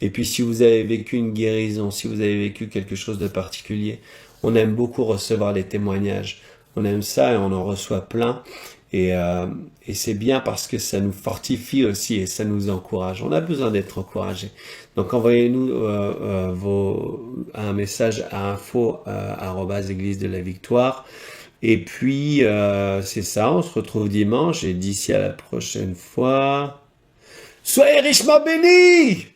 Et puis si vous avez vécu une guérison, si vous avez vécu quelque chose de particulier, on aime beaucoup recevoir les témoignages. On aime ça et on en reçoit plein. Et c'est bien parce que ça nous fortifie aussi et ça nous encourage. On a besoin d'être encouragé. Donc envoyez-nous un message à info@église de la victoire. Et puis c'est ça, on se retrouve dimanche et d'ici à la prochaine fois, soyez richement bénis!